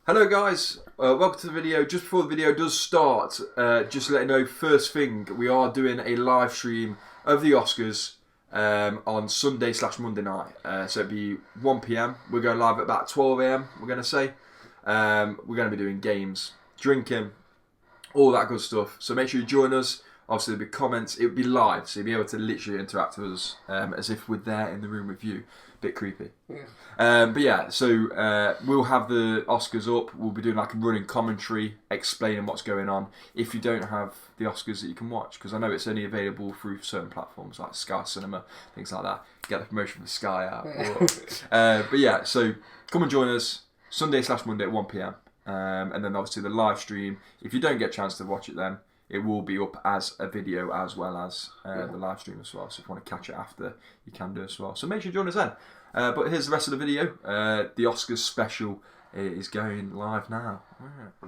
Hello guys, welcome to the video. Just before the video does start, just to let you know, first thing, we are doing a live stream of the Oscars on Sunday/Monday night. So it'll be 1 PM. We're going live at about 12 AM, we're going to say. We're going to be doing games, drinking, all that good stuff. So make sure you join us. Obviously there'll be comments, it'll be live, so you'll be able to literally interact with us as if we're there in the room with you. Bit creepy. But yeah, so we'll have the Oscars up. We'll be doing like a running commentary explaining what's going on. If you don't have the Oscars that you can watch, because I know it's only available through certain platforms like Sky Cinema, things like that. Get the promotion for Sky out. But yeah, so come and join us Sunday/Monday at 1 PM. And then obviously the live stream, if you don't get a chance to watch it then, it will be up as a video as well as the live stream as well. So if you want to catch it after, you can do as well. So make sure you join us then. But here's the rest of the video. The Oscars special is going live now.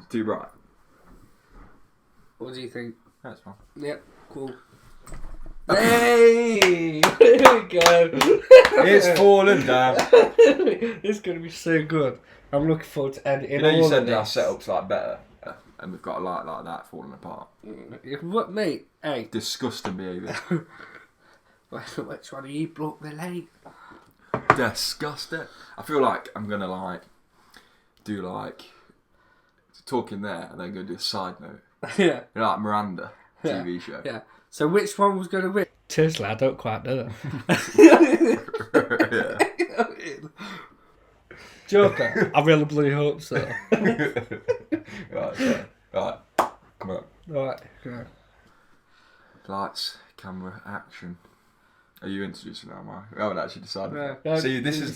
Do right. What do you think? That's fine. Yep, cool. Hey! There we go. It's fallen down. It's going to be so good. I'm looking forward to editing. You know, you all said of that our this. setup's like better, and we've got a light like that falling apart. What, mate? Hey. Disgusting behaviour. Which one of you brought the late? Disgusting. I feel like I'm gonna like do like talking there and then go do a side note. Yeah. You know, like Miranda TV show. Yeah. So which one was going to win? Tesla, I don't quite know. Yeah. Joker, I really bloody hope so. Right. Come on. Right. Yeah. Lights, camera, action. Are you introducing now, Mark? We haven't actually decided. No, See, this is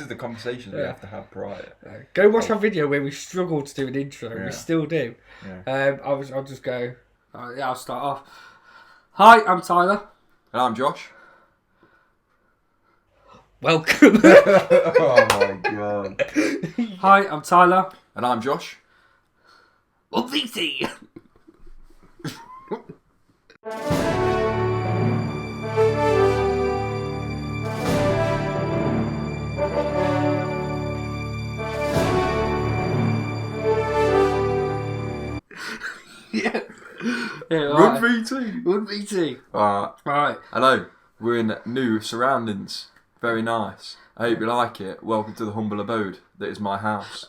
the conversations we have to have prior. Go watch our video where we struggled to do an intro. Yeah. We still do. Yeah. I'll just go. I'll start off. Hi, I'm Tyler. And I'm Josh. Welcome. Oh my god. Hi, I'm Tyler. And I'm Josh. Well, VT. Yeah. Run VT. Run VT. Alright. Hello. We're in new surroundings. Very nice. I hope you like it. Welcome to the humble abode that is my house.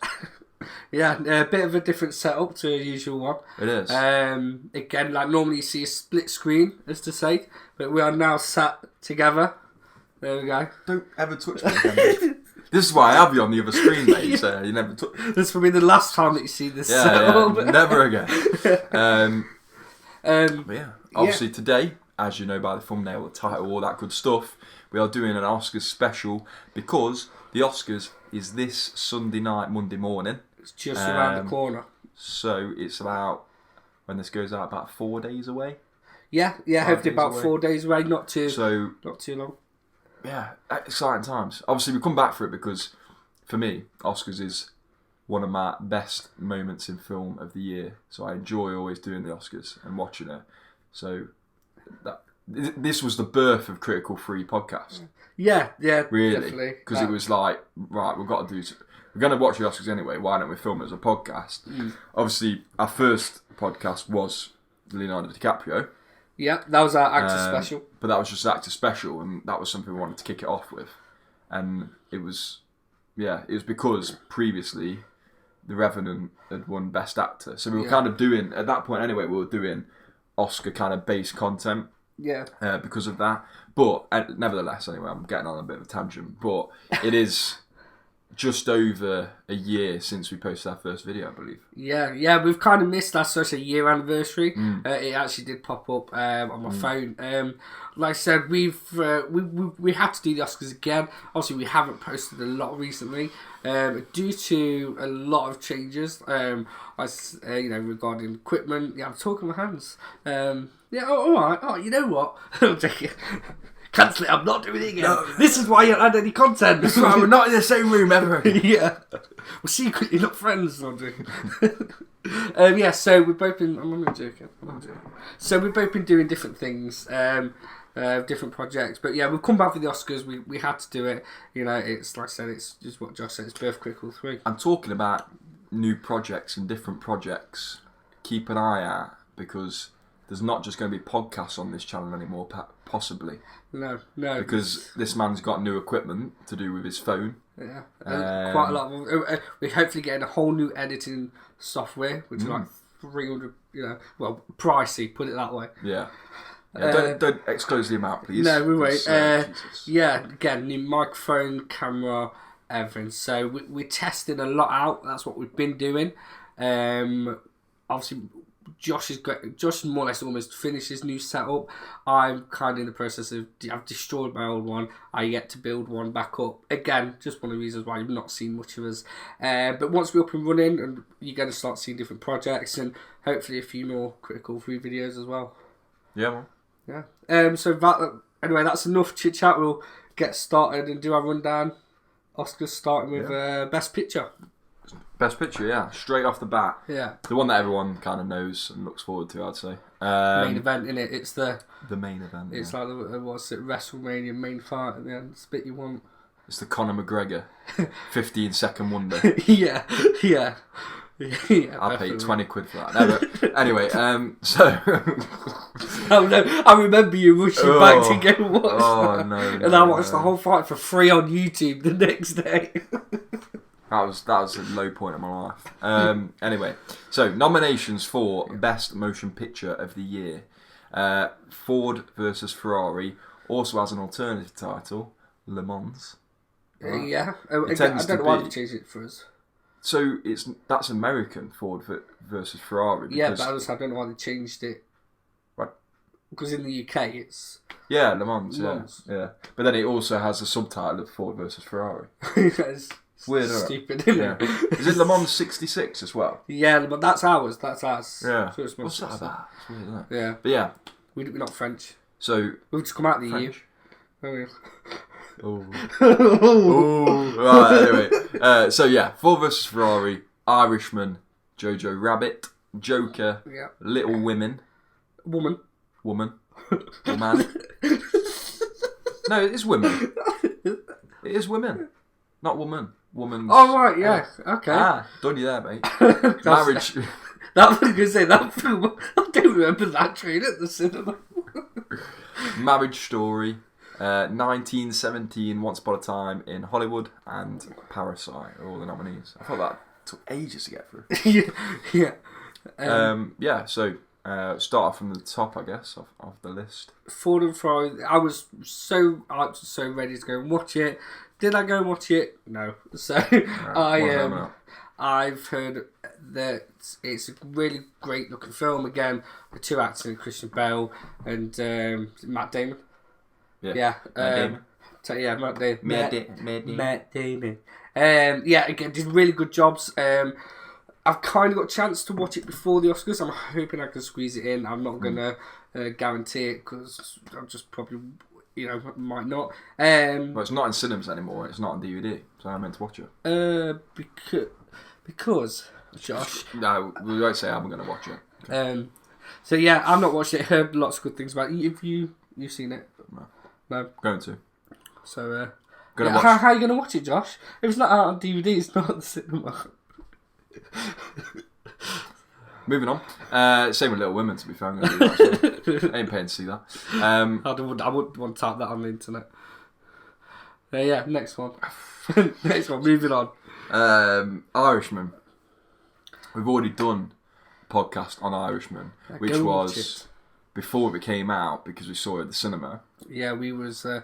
Yeah, a bit of a different setup to a usual one. It is. Again, like normally you see a split screen, as to say, but we are now sat together. There we go. Don't ever touch me again. This is why I have you on the other screen, mate. Yeah. So you never touch. This will be the last time that you see this. Yeah, never again. But yeah, obviously today, as you know by the thumbnail, the title, all that good stuff, we are doing an Oscars special because the Oscars is this Sunday night, Monday morning. It's just around the corner. So it's about, when this goes out, about 4 days away. Yeah, hopefully about 4 days away, not too long. Yeah, exciting times. Obviously, we come back for it because, for me, Oscars is one of my best moments in film of the year. So I enjoy always doing the Oscars and watching it. So this was the birth of Critical Free podcast. Yeah, really, definitely. Because it was like, right, we're going to watch the Oscars anyway. Why don't we film it as a podcast? Obviously, our first podcast was Leonardo DiCaprio. Yeah, that was our actor special. But that was just actor special, and that was something we wanted to kick it off with. And it was because previously The Revenant had won Best Actor. So we were kind of doing, at that point anyway, we were doing Oscar kind of based content. Yeah. Because of that. But nevertheless, anyway, I'm getting on a bit of a tangent. But it is just over a year since we posted our first video, I believe. Yeah, we've kind of missed our sort of year anniversary. It actually did pop up on my phone. Like I said, we had to do the Oscars again. Obviously, we haven't posted a lot recently due to a lot of changes. Regarding equipment. Yeah, I'm talking with my hands. All right. Oh, you know what? I'm joking. Cancel it, I'm not doing it again. No. This is why you don't add any content. This is why we're not in the same room ever again. Yeah. We're secretly not friends. I'm joking. So we've both been... I'm not joking. So we've both been doing different things, different projects. But yeah, we've come back for the Oscars. We had to do it. You know, it's like I said, it's just what Josh said, it's Birth Critical 3. I'm talking about new projects and different projects, keep an eye out, because there's not just going to be podcasts on this channel anymore, possibly. No. Because this man's got new equipment to do with his phone. Yeah, quite a lot. We're hopefully getting a whole new editing software, which is like 300. Pricey. Put it that way. Yeah. Don't exclude the amount, please. No, we won't. Again, new microphone, camera, everything. So we're testing a lot out. That's what we've been doing. Obviously, Josh more or less almost finished his new setup. I'm kind of in the process of... I've destroyed my old one. I yet to build one back up. Again, just one of the reasons why you've not seen much of us. But once we're up and running, and you're going to start seeing different projects and hopefully a few more Critical 3 videos as well. Yeah, man. Yeah. So anyway, that's enough chit chat. We'll get started and do our rundown. Oscars starting with Best Picture. Best Picture, yeah. Straight off the bat. Yeah. The one that everyone kind of knows and looks forward to, I'd say. Main event, innit? It's the main event. It's like WrestleMania main fight at the end. It's the bit you want. It's the Conor McGregor 15-second wonder. Yeah. I'll pay 20 quid for that. Anyway, so... Oh no, I remember you rushing back to go watch that. No. And I watched the whole fight for free on YouTube the next day. That was a low point in my life. Anyway, so nominations for Best Motion Picture of the Year. Ford versus Ferrari also has an alternative title, Le Mans. Right? I don't know why they changed it for us. So that's American, Ford versus Ferrari. Yeah, but I don't know why they changed it. Right. Because in the UK it's... Yeah, Le Mans. Yeah. But then it also has a subtitle of Ford versus Ferrari. It's weird, stupid, isn't it? Is it Le Mans 66 as well? Yeah, but that's ours. Yeah. So what's that about? It's weird, isn't it? Yeah. But yeah. We're not French. So... We've just come out of the EU. Oh. Right, anyway. So yeah, Ford versus Ferrari, Irishman, Jojo Rabbit, Joker, Little Women. Woman. No, it is women. It is women. Not woman. Woman's... Oh, right, yeah. Okay. Done you there, mate. Marriage... That was going to say, that film... I don't remember that train at the cinema. Marriage Story, 1917, Once Upon a Time in Hollywood, and Parasite are all the nominees. I thought that took ages to get through. Yeah. So start off from the top, I guess, of the list. Ford and Ferrari. I was so ready to go and watch it. Did I go and watch it? No. So I've heard that it's a really great looking film. Again, the two actors in Christian Bale and Matt Damon. Matt Damon. Matt Damon. Matt Damon. Again, did really good jobs. I've kind of got a chance to watch it before the Oscars. I'm hoping I can squeeze it in. I'm not going to guarantee it because I'll just probably, might not. Well, it's not in cinemas anymore. It's not on DVD, so I'm meant to watch it. Because Josh. No, we won't say I'm going to watch it. Okay. So yeah, I've not watched it. Heard lots of good things about it. Have you've seen it? No. Going to. So watch. How are you going to watch it, Josh? If it's not out on DVD, it's not at the cinema. Moving on. Same with Little Women, to be fair. I'm going to do that as well. I ain't paying to see that. I wouldn't want to type that on the internet. Next one. Next one, moving on. Irishman. We've already done a podcast on Irishman, which was before it came out because we saw it at the cinema. Yeah, we got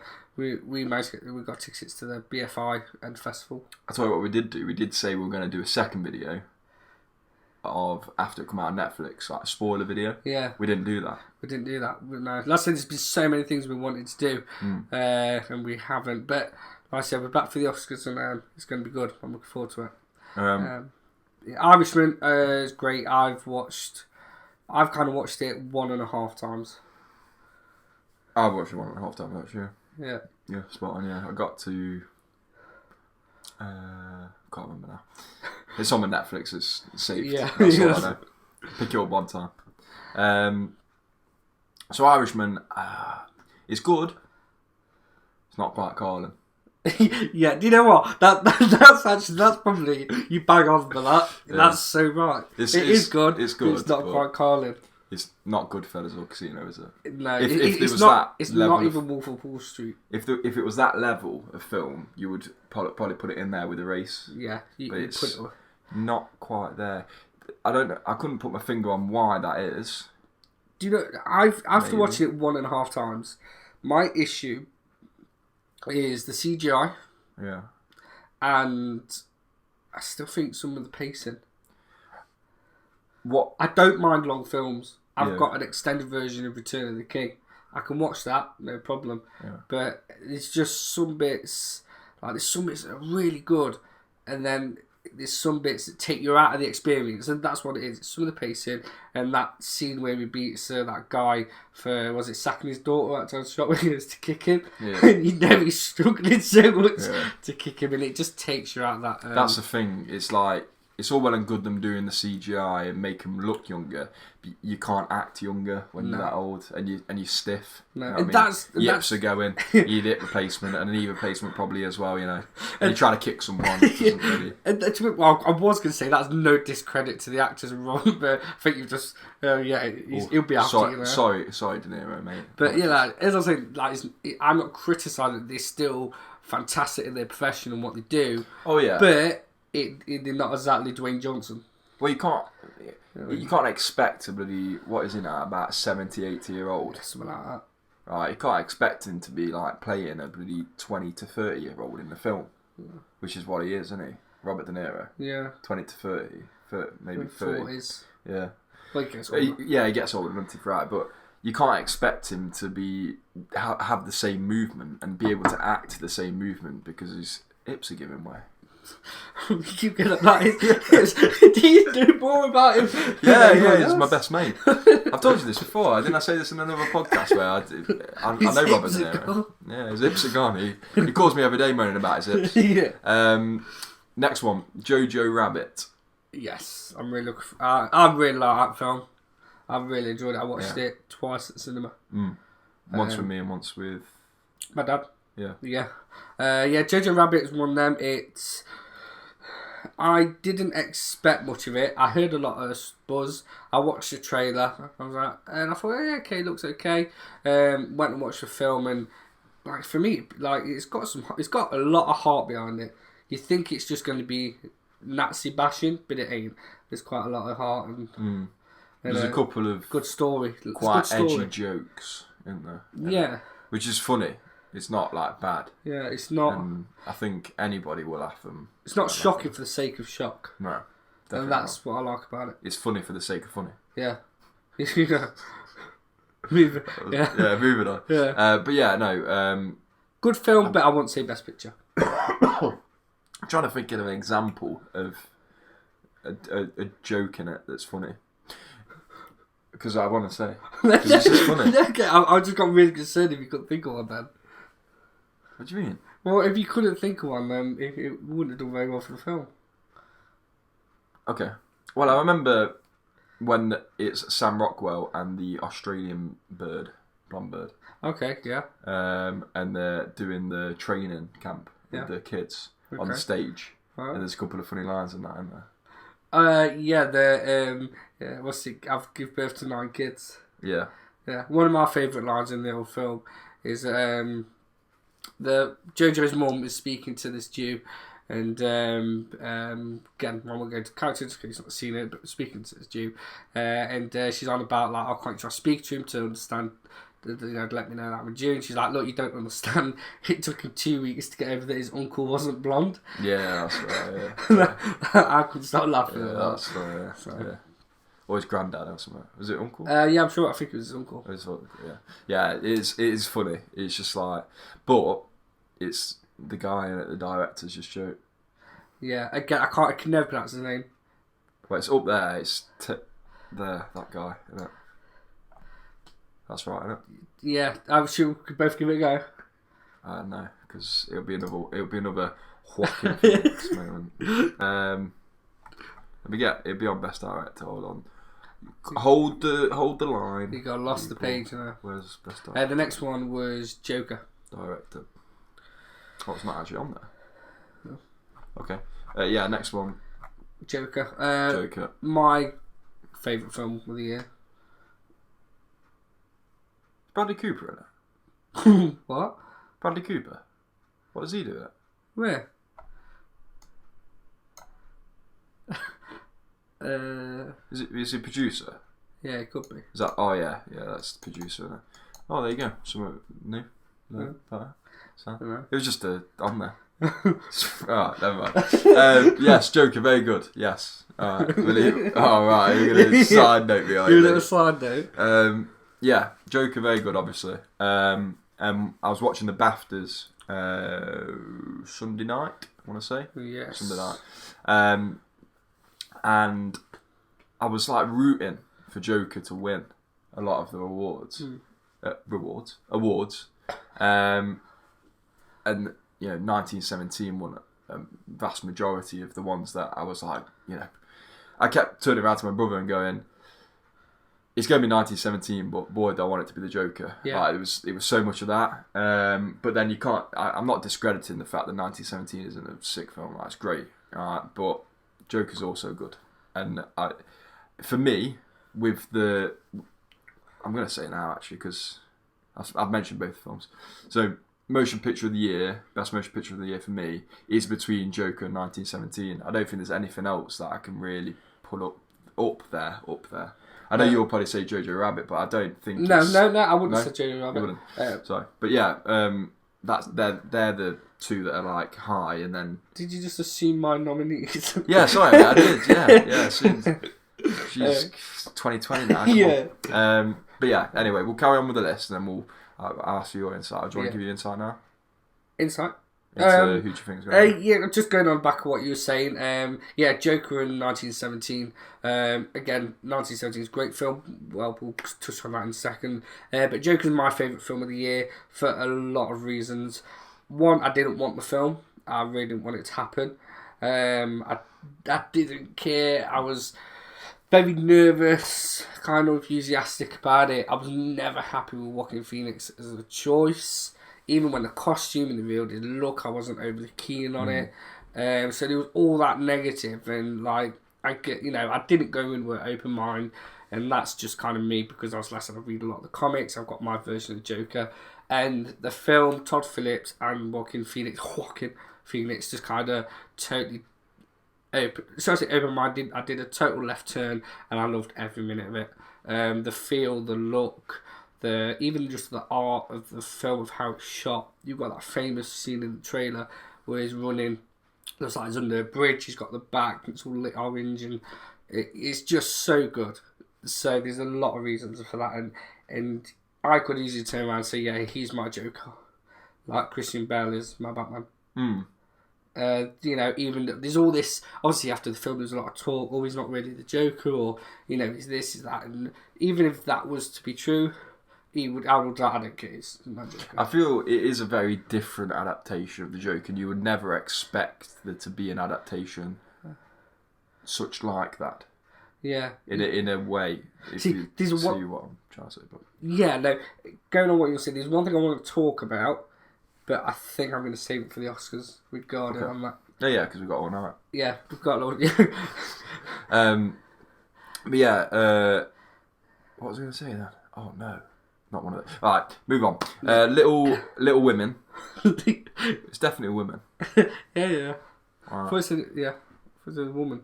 tickets to the BFI End Festival. I tell you what we did do. We did say we were going to do a second video of after it come out on Netflix, like a spoiler video. Yeah. We didn't do that. No. Last time there's been so many things we wanted to do, and we haven't. But like I said, we're back for the Oscars, and it's going to be good. I'm looking forward to it. Irishman is great. I've kind of watched it 1.5 times. I've watched it 1.5 times actually. Yeah. Yeah, spot on. Yeah, I got to. Can't remember now. It's on my Netflix. It's saved. Yeah. That's all I know. Pick it up one time. So Irishman, it's good. It's not quite Carlin. Yeah, do you know what? That's probably you bang on for that. Yeah. That's so right. It is good. It's good. It's not quite Carlin. It's not Goodfellas or Casino, is it? No, If there it's was not. that It's level not of- even Wolf of Wall Street. If it was that level of film, you would probably put it in there with a race. Yeah, But you it's put it. not quite there. I don't know. I couldn't put my finger on why that is. Do you know? After Maybe. watching it 1.5 times, my issue is the CGI, Yeah. and I still think some of the pacing. What? I don't mind long films. I've Yeah. got an extended version of Return of the King. I can watch that, no problem. Yeah. But it's just some bits, like there's some bits that are really good, and then there's some bits that take you out of the experience, and that's what it is. It's some of the pacing, and that scene where he beats that guy for, was it sacking his daughter outside the shop when he was to kick him? Yeah. And you know he's struggling so much Yeah. to kick him, and it just takes you out of that. That's the thing. It's like it's all well and good them doing the CGI and make them look younger. But you can't act younger when you're that old, and you're stiff. No, You know and what I mean? that's Yips are going. You need hip replacement and a knee replacement probably as well. You know, and you try to kick someone. It doesn't really. And well, I was going to say that's no discredit to the actors involved, but I think you've just, he'll be after you know. Sorry, De Niro, mate. But yeah, like, as I was saying, like, I'm not criticising. They're still fantastic in their profession and what they do. Oh yeah. But they're not exactly Dwayne Johnson. Well, you can't expect a bloody, what is he now, about 70, 80-year-old. Something like that. Right, you can't expect him to be like playing a bloody 20 to 30-year-old in the film, which is what he is, isn't he? Robert De Niro. Yeah. 20 to 30, maybe 30. 40s. Yeah. Well, he gets older. Yeah, he gets older, doesn't he? Right, but you can't expect him to be have the same movement and be able to act the same movement because his hips are giving way. You keep getting about it. Do you know more about him? Yeah, he's my best mate. I've told you this before. Didn't I say this in another podcast where I know Robert De Niro. Yeah, his hips are gone. He calls me every day moaning about his hips. Yeah. Next one, Jojo Rabbit. Yes, I'm really looking. I really like that film. I really enjoyed it. I watched it twice at the cinema. Once with me and once with my dad. Yeah. Yeah. Jojo Rabbit is one of them. I didn't expect much of it. I heard a lot of buzz. I watched the trailer. I was like, and I thought, yeah, okay, looks okay. Went and watched the film, and like for me, like it's got a lot of heart behind it. You think it's just going to be Nazi bashing, but it ain't. There's quite a lot of heart and there's a couple of good story, quite good story. edgy jokes in there. Yeah. Which is funny. It's not like bad. Yeah, it's not. And I think anybody will laugh them. It's not shocking for the sake of shock. No. And that's what I like about it. It's funny for the sake of funny. Yeah. Moving. Yeah. Yeah, moving on. Yeah. But yeah, no. Good film, but I won't say best picture. I'm trying to think of an example of a joke in it that's funny. Because I want to say. Because it's just funny. Okay, I just got really concerned if you couldn't think of one then. What do you mean? Well, if you couldn't think of one, then it wouldn't have done very well for the film. Okay. Well, I remember when it's Sam Rockwell and the Australian blonde bird. Okay, yeah. And they're doing the training camp with the kids on the stage. Right. And there's a couple of funny lines in that, isn't there? What's it? I've give birth to 9 kids. Yeah. Yeah. One of my favourite lines in the whole film is the Jojo's mum is speaking to this Jew, and again, I won't go into characters because he's not seen it, but speaking to this Jew, and she's on about like, I can't try to speak to him to understand. You know, let me know that I'm a Jew. And she's like, look, you don't understand. It took him 2 weeks to get over that his uncle wasn't blonde. Yeah, that's right. Yeah. I couldn't stop laughing at that. That's right. Yeah. So. Or his granddad or something. Was it uncle? Yeah, I'm sure. I think it was his uncle. Yeah. It is funny. It's just like, but it's the guy in it, the director's just joke. Yeah. Again, I can never pronounce his name. Well, it's up there. It's there. That guy. Isn't it? That's right, isn't it? Yeah, I'm sure we could both give it a go. No, because it'll be another whacking Phoenix moment. It'll be on best director. Hold on. Hold the line. You got lost the page now. Where's best director? The next one was Joker. Director. Oh, it's not actually on there. No. Okay. Yeah, next one. Joker. Joker. My favourite film of the year. Bradley Cooper in it. What? Bradley Cooper. What does he do in it? Where? Is he a producer? Yeah, it could be. Is that? Oh yeah, that's the producer. Isn't it? Oh, there you go. Something new. No, so, it was just on there. Oh, never mind. Yes, Joker, very good. Yes. Alright. Right, you're gonna side note me, are you? You're a little side note. Yeah, Joker, very good, obviously. I was watching the BAFTAs Sunday night, I want to say. Yes. Sunday night. And I was like rooting for Joker to win a lot of the awards. Awards. And 1917 won a vast majority of the ones that I was like, I kept turning around to my brother and going, it's going to be 1917, but boy, do I want it to be the Joker. Yeah. Like, it was so much of that. But then you can't. I'm not discrediting the fact that 1917 isn't a sick film. That's great. But Joker's also good. And for me, with the, I'm going to say it now actually because I've mentioned both films. So motion picture of the year, best motion picture of the year for me is between Joker and 1917. I don't think there's anything else that I can really put up there. I know you'll probably say Jojo Rabbit, but I don't think. No, I wouldn't say Jojo Rabbit. You wouldn't. Sorry, but yeah, they're the two that are like high, and then. Did you just assume my nominees? Yeah, sorry, I did. Yeah. She's 2020 now. Yeah. But yeah, anyway, we'll carry on with the list, and then I'll ask you your insight. Do you want to give your insight now? Insight? Into who do you think is going to win? Yeah, just going on back of what you were saying. Yeah, Joker in 1917. Again, 1917 is a great film. Well, we'll touch on that in a second. But Joker is my favourite film of the year for a lot of reasons. One, I didn't want the film. I really didn't want it to happen. I didn't care. I was very nervous, kind of enthusiastic about it. I was never happy with Joaquin Phoenix as a choice. Even when the costume and the revealed his look, I wasn't overly keen on it. So there was all that negative, and like I didn't go in with an open mind, and that's just kind of me because I was less than I read a lot of the comics. I've got my version of Joker, and the film Todd Phillips and Joaquin Phoenix just kind of totally open-minded. I did a total left turn, and I loved every minute of it. The feel, the look. Even just the art of the film, of how it's shot. You've got that famous scene in the trailer where he's running, looks like he's under a bridge, he's got the back, it's all lit orange, and it's just so good. So there's a lot of reasons for that, and I could easily turn around and say, yeah, he's my Joker, like Christian Bale is my Batman. Even there's all this, obviously after the film there's a lot of talk, oh, he's not really the Joker, or is this, is that, and even if that was to be true, I don't care. I feel it is a very different adaptation of the Joker, and you would never expect there to be an adaptation such like that. Yeah. In a way, if you see what I'm trying to say. But. Yeah, no. Going on what you're saying, there's one thing I want to talk about, but I think I'm going to save it for the Oscars regarding on that. Yeah, because we've got one out. Yeah, we've got one. But yeah, what was I going to say then? Oh no. Not one of those. Alright, move on. Little Women. It's definitely a woman. Yeah. Right. First, yeah. First a woman.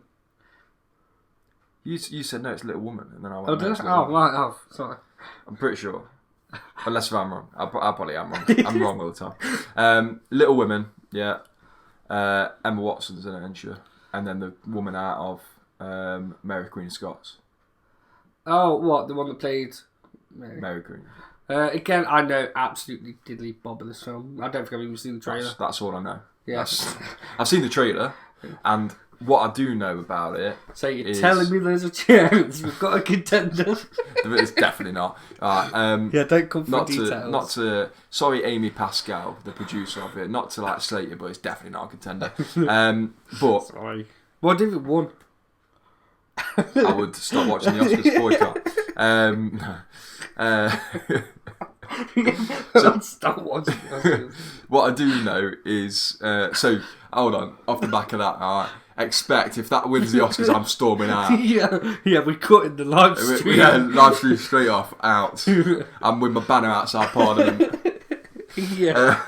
You said no, it's Little Woman, and then I went. Oh, did I? Oh, right. Oh, sorry. I'm pretty sure. Unless if I'm wrong. I probably am wrong. I'm wrong all the time. Little Women, yeah. Emma Watson's in it, isn't she? And then the woman out of Mary Queen of Scots. Oh, what? The one that played Mary Queen. Again, I know absolutely diddly bob of this film. I don't think I've even seen the trailer. That's all I know. Yeah. I've seen the trailer, and what I do know about it. So you're telling me there's a chance we've got a contender? It's definitely not. Yeah, don't come for details. Sorry, Amy Pascal, the producer of it. Not to like slate you, but it's definitely not a contender. But sorry. What if it won? I would stop watching the Oscars boycott. Stop watching the Oscars. What I do know is, so hold on, off the back of that, alright, expect if that wins the Oscars, I'm storming out. Yeah, we're cutting the live stream. Yeah, live stream straight off, out. I'm with my banner outside Parliament. Yeah.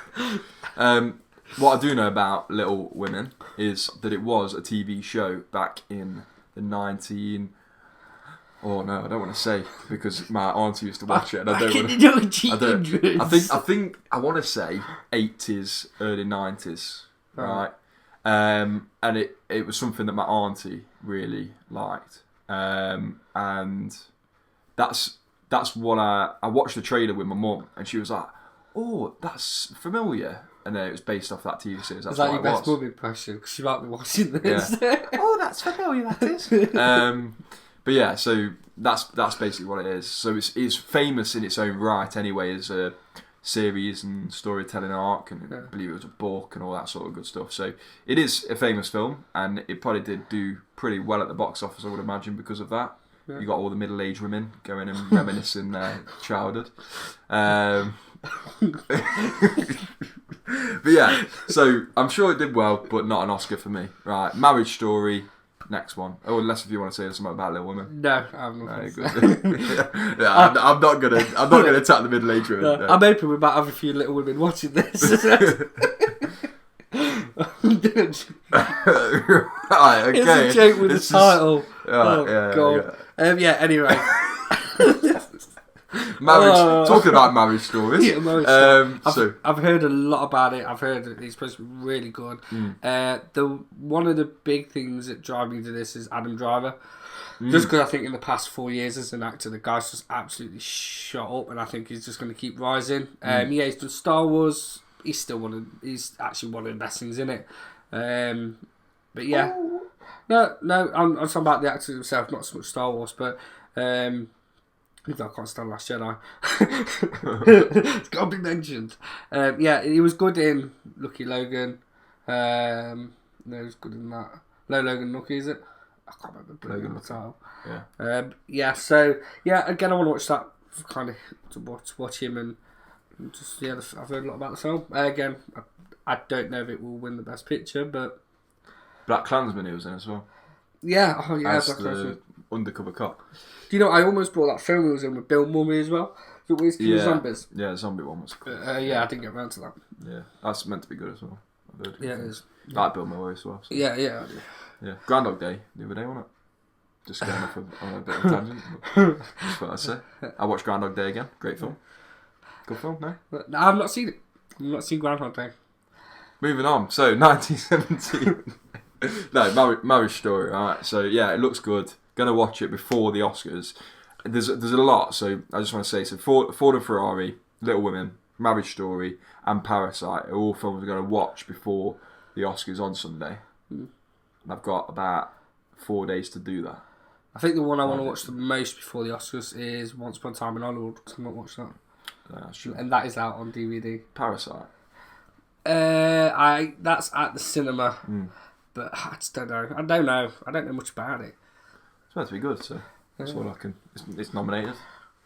What I do know about Little Women is that it was a TV show back in the 19... Oh no, I don't want to say because my auntie used to watch it, and I don't want to. I think I want to say 80s, early 90s, right? And it was something that my auntie really liked, and that's what I watched the trailer with my mum, and she was like, "Oh, that's familiar." And then it was based off that TV series. That's that your best mum impression? Because she might be watching this. Yeah. Oh, that's familiar. That is. But yeah, so that's basically what it is. So it's famous in its own right anyway as a series and storytelling arc, and I believe it was a book and all that sort of good stuff. So it is a famous film, and it probably did do pretty well at the box office, I would imagine, because of that. You got all the middle-aged women going and reminiscing their childhood. But yeah, so I'm sure it did well, but not an Oscar for me. Right, Marriage Story. Next one. Oh, unless if you want to say something about Little Women. No, I'm not. No, good. Yeah, I'm not gonna attack the middle-aged women. No. I'm hoping we might have a few Little Women watching this. Right, okay. It's a joke with the title. God. Yeah. Anyway. Marriage. Talking about Marriage Stories. Yeah, Marriage Story. I've heard a lot about it. I've heard it's supposed to be really good. One of the big things that drive me to this is Adam Driver. Just because I think in the past 4 years as an actor, the guy's just absolutely shot up, and I think he's just going to keep rising. Yeah, he's done Star Wars. He's actually one of the best things in it. But yeah, no, I'm talking about the actor himself, not so much Star Wars, but. I can't stand Last Jedi. It's got to be mentioned. Yeah, he was good in Lucky Logan. No, he was good in that. No, Logan Lucky, is it? I can't remember Logan the title. Yeah. So yeah, again, I want to watch that. Kind of to watch him and just I've heard a lot about the film. Again, I don't know if it will win the Best Picture, but Black Klansman he was in as well. Yeah, Black Klansman. Undercover cop. Do you know, I almost bought that film he was in with Bill Murray as well. With Zombies. Yeah, the zombie one was cool. Yeah, I didn't get around to that. Yeah, that's meant to be good as well. Yeah, it is. I like Bill Murray as well. So. Yeah. Groundhog Day the other day, wasn't it? Just going off on a bit of a tangent. That's what I say. I watched Groundhog Day again. Great film. Good film, no? No, I've not seen it. I've not seen Groundhog Day. Moving on. So, 1917. No, Marriage Story, alright. So, yeah, it looks good. Gonna watch it before the Oscars. There's a lot, so I just want to say, so Ford and Ferrari, Little Women, Marriage Story, and Parasite are all films we're going to watch before the Oscars on Sunday. And I've got about 4 days to do that. I think the one I want to watch the most before the Oscars is Once Upon a Time in Hollywood, because I've not watched that. That's true. And that is out on DVD. Parasite? That's at the cinema. But I just don't know. I don't know much about it. It's meant to be good, so that's all I can... It's nominated.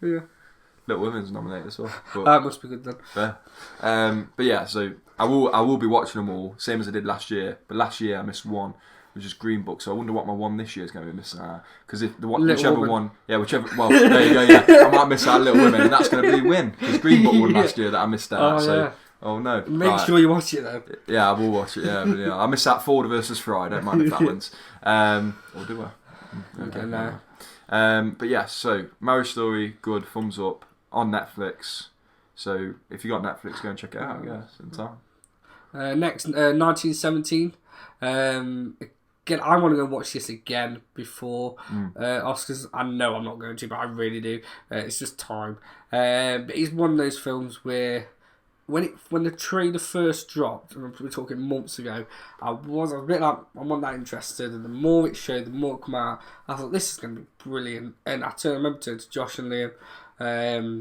Yeah. Little Women's nominated as well. But, that must be good then. Yeah. But yeah, so I will be watching them all, same as I did last year. But last year I missed one, which is Green Book. So I wonder what my one this year is going to be missing out. Because if whichever one... Yeah, well, there you go, yeah. I might miss out Little Women, and that's going to be a win. Because Green Book won last year that I missed out. Oh no! Make sure you watch it though. Yeah, I will watch it. Yeah, I miss out Ford versus Fry. I don't mind if that wins. Or do I? Okay, no. But yeah, so Marriage Story, good, thumbs up on Netflix. So if you got Netflix, go and check it out. I guess in time. Next, 1917. Again, I want to go watch this again before Oscars. I know I'm not going to, but I really do. It's just time. But it's one of those films where. When the trailer first dropped, and we're talking months ago, I was a bit like, I'm not that interested, and the more it showed, the more it come out, I thought this is going to be brilliant. And I remember turning to Josh and Liam,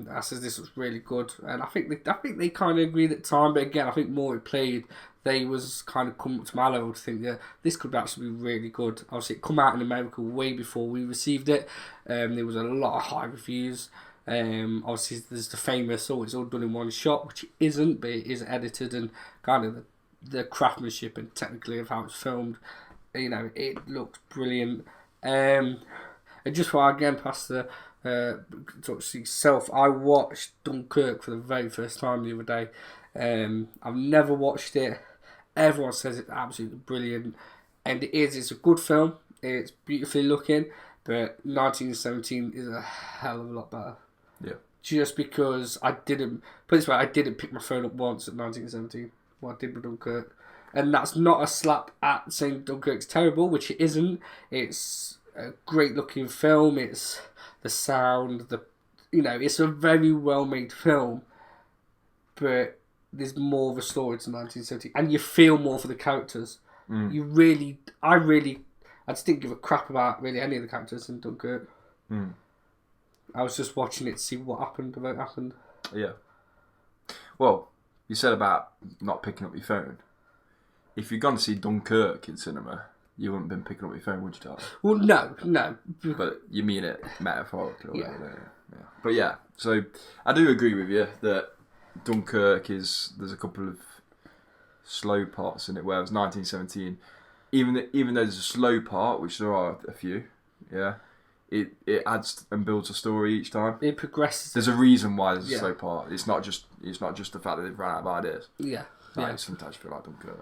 I said this was really good, and I think they kind of agreed at the time, but again, I think more it played, they was kind of come up to my level to think that this could actually be really good. Obviously, it come out in America way before we received it. There was a lot of high reviews. Obviously, there's the famous, it's all done in one shot, which it isn't, but it is edited, and kind of the craftsmanship and technically of how it's filmed, it looks brilliant. And just before I again pass the self, I watched Dunkirk for the very first time the other day. I've never watched it. Everyone says it's absolutely brilliant, and it's a good film. It's beautifully looking, but 1917 is a hell of a lot better. Yeah. Just because I didn't pick my phone up once at 1917. What I did with Dunkirk, and that's not a slap at saying Dunkirk's terrible, which it isn't. It's a great looking film. It's the sound, it's a very well made film, but there's more of a story to 1970, and you feel more for the characters. I just didn't give a crap about really any of the characters in Dunkirk. I was just watching it to see what happened. Yeah. Well, you said about not picking up your phone. If you're going to see Dunkirk in cinema, you wouldn't have been picking up your phone, would you, Tyler? Well, no. But you mean it metaphorically. Yeah. Yeah. But yeah, so I do agree with you that Dunkirk there's a couple of slow parts in it, whereas 1917, even though there's a slow part, which there are a few, yeah, it adds and builds a story each time. It progresses. There's a reason why there's a slow part. It's not just the fact that they've run out of ideas. Yeah. Sometimes I feel like Dunkirk.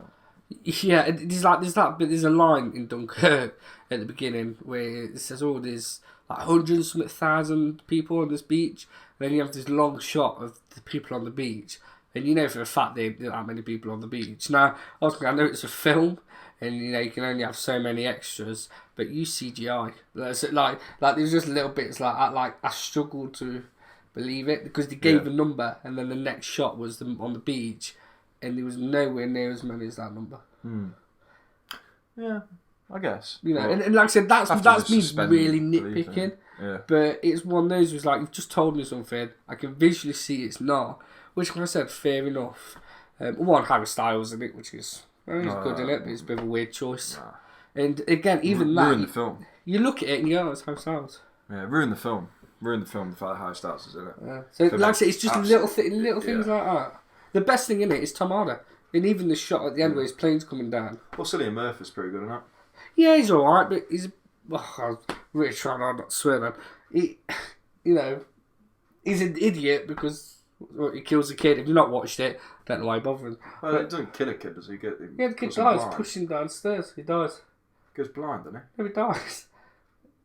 Yeah, there's a line in Dunkirk at the beginning where it says, there's like 100,000 people on this beach, and then you have this long shot of the people on the beach, and you know for a fact there aren't that many people on the beach. Now, ultimately, I know it's a film, and you can only have so many extras, but use CGI. Like there's just little bits like I struggled to believe it because they gave a number, and then the next shot was them on the beach. And there was nowhere near as many as that number. Yeah, I guess. And like I said, that's me really nitpicking. Yeah. But it's one of those was like, you've just told me something, I can visually see it's not. Which, like I said, fair enough. One, Harry Styles in it, which is he's good in it, but it's a bit of a weird choice. Nah. And again, even that... Ruin the film. You look at it and you go, it's Harry Styles. Yeah, ruin the film. The fact that Harry Styles is in it. Yeah. So, like I said, it's just little things like that. The best thing in it is Tom Hardy. And even the shot at the end where his plane's coming down. Well, Cillian Murphy's pretty good in that. Yeah, he's alright, but he's... I'm really trying not to swear, man. He's an idiot because he kills a kid. If you've not watched it, I don't know why you're bothering. Well, he doesn't kill a kid, does he? Yeah, the kid dies. Push him downstairs. He dies. He goes blind, doesn't he? No, he dies.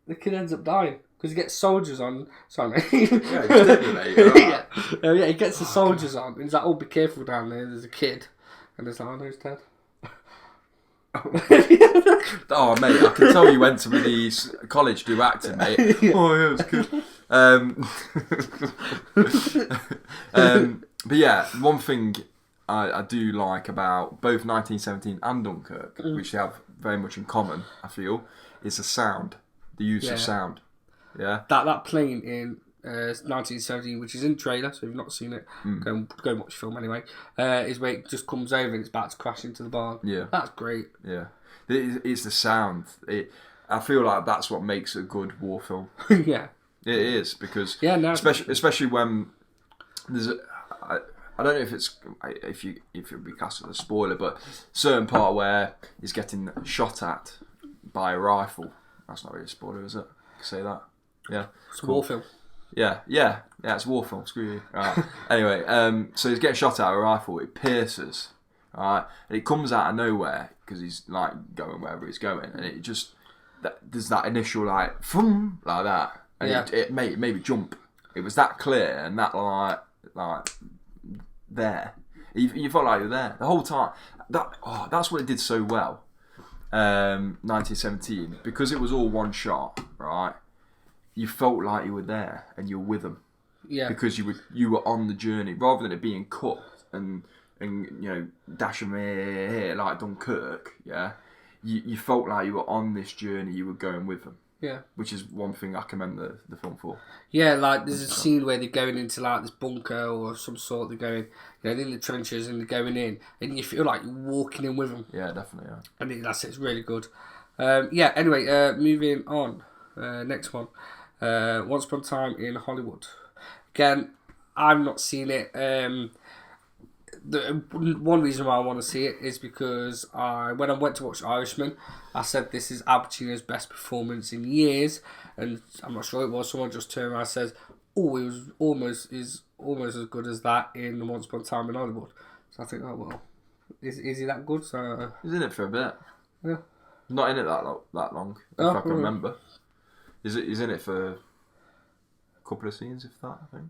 The kid ends up dying. Because he gets soldiers on. Sorry, mate. Yeah, he's dead, mate. Yeah, he gets the soldiers on. And he's like, be careful down there. There's a kid. And it's like, no, he's dead. Oh, mate, I can tell you went to really college to do acting, mate. Oh, yeah, it was good. But yeah, one thing I do like about both 1917 and Dunkirk, which they have very much in common, I feel, is the sound. The use of sound. Yeah. That plane in 1917, which is in the trailer, so if you've not seen it, go and watch the film anyway, is where it just comes over and it's about to crash into the barn. Yeah. That's great. Yeah. It's the sound. I feel like that's what makes a good war film. Yeah. It is, because especially when there's I don't know if it's if you'll be cast as a spoiler, but certain part where he's getting shot at by a rifle. That's not really a spoiler, is it? I can say that. Yeah. It's a war film. Yeah, it's a war film, screw you. Right. Anyway, so he's getting shot at with a rifle, it pierces, right, and it comes out of nowhere, because he's like going wherever he's going, and it just, there's that initial like, thum, like that, and it made me jump. It was that clear, and that like there. You felt like you were there the whole time. That's what it did so well, 1917, because it was all one shot, right? You felt like you were there and you were with them, because you were on the journey rather than it being cut and dashing here like Dunkirk. Yeah, you felt like you were on this journey. You were going with them. Yeah, which is one thing I commend the film for. Yeah, like there's a scene where they're going into like this bunker or some sort. They're going, in the trenches and they're going in, and you feel like you're walking in with them. Yeah, definitely. Yeah, and it's really good. Anyway, moving on. Next one. Once Upon a Time in Hollywood. again, I've not seen it. The one reason why I want to see it is because when I went to watch Irishman, I said this is Al Pacino's best performance in years, and I'm not sure it was. Someone just turned around and says, "Oh, it was almost as good as that in Once Upon a Time in Hollywood." So I think, oh well, is he that good? So he's in it for a bit. Yeah, not in it that long. If I can remember, he's in it for a couple of scenes, if that. I think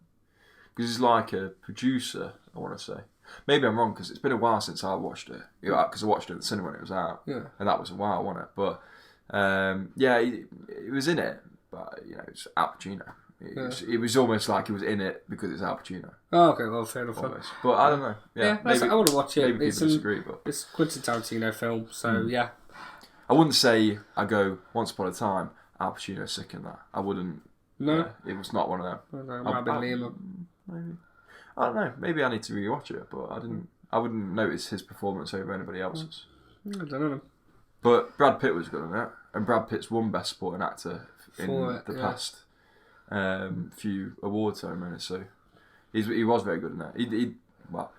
because he's like a producer. I want to say. Maybe I'm wrong because it's been a while since I watched it. Because I watched it at the cinema when it was out, and that was a while, wasn't it? But yeah, he was in it, but it's Al Pacino. It was almost like he was in it because it's Al Pacino. Oh, okay, well, fair enough. Almost. But I don't know. Yeah, maybe, I want to watch it. Maybe people disagree, but it's Quentin Tarantino film, so yeah. I wouldn't say I go Once Upon a Time. Al Pacino's sick in that. I wouldn't. No, it was not one of them. It might have been Liam. Maybe. I don't know. Maybe I need to rewatch it, but I wouldn't notice his performance over anybody else's. I don't know. But Brad Pitt was good in it, and Brad Pitt's won Best Supporting Actor in the past few award ceremonies. So he was very good in that. Well,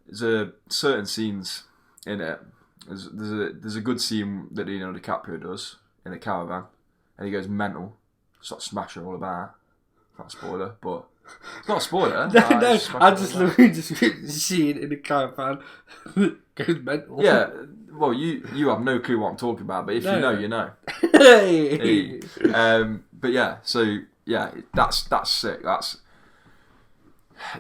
there's certain scenes in it. There's a good scene that Leonardo DiCaprio does in a caravan, and he goes mental, starts smashing all about. Not a spoiler, but. It's not a spoiler. No, I just literally just see it in the caravan. Goes mental. Yeah, well, you have no clue what I'm talking about, but if you know, you know. Hey. But yeah, so yeah, that's sick.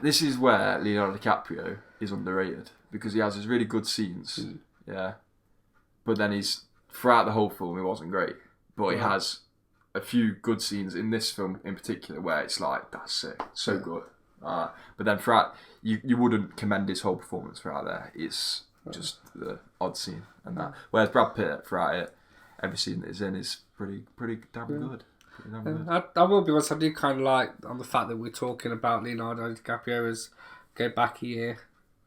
This is where Leonardo DiCaprio is underrated because he has his really good scenes. Yeah, but then throughout the whole film he wasn't great, but he has a few good scenes in this film in particular where it's like, that's sick, so good. But then throughout, you wouldn't commend his whole performance throughout there. It's just the odd scene and that. Whereas Brad Pitt throughout it, every scene that he's in is pretty damn good. I will be honest, I do kind of like on the fact that we're talking about Leonardo DiCaprio as go back a year.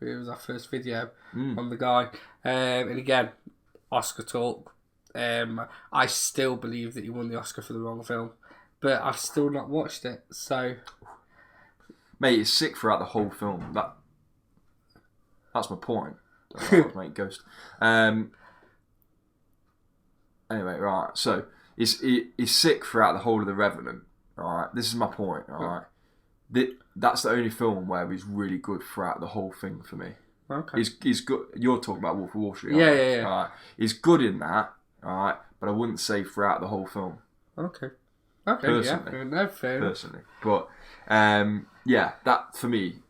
It was our first video on the guy. And again, Oscar talk. I still believe that he won the Oscar for the wrong film, but I've still not watched it. So, mate, it's sick throughout the whole film. That's my point. Mate, Ghost. Anyway, right. So he's sick throughout the whole of The Revenant. All right. This is my point. All right. That's the only film where he's really good throughout the whole thing for me. Okay. He's good. You're talking about Wolf of Wall Street. Yeah. All right. He's good in that. Alright, but I wouldn't say throughout the whole film. Okay, personally. Yeah, no, fair. Personally, but yeah, that for me,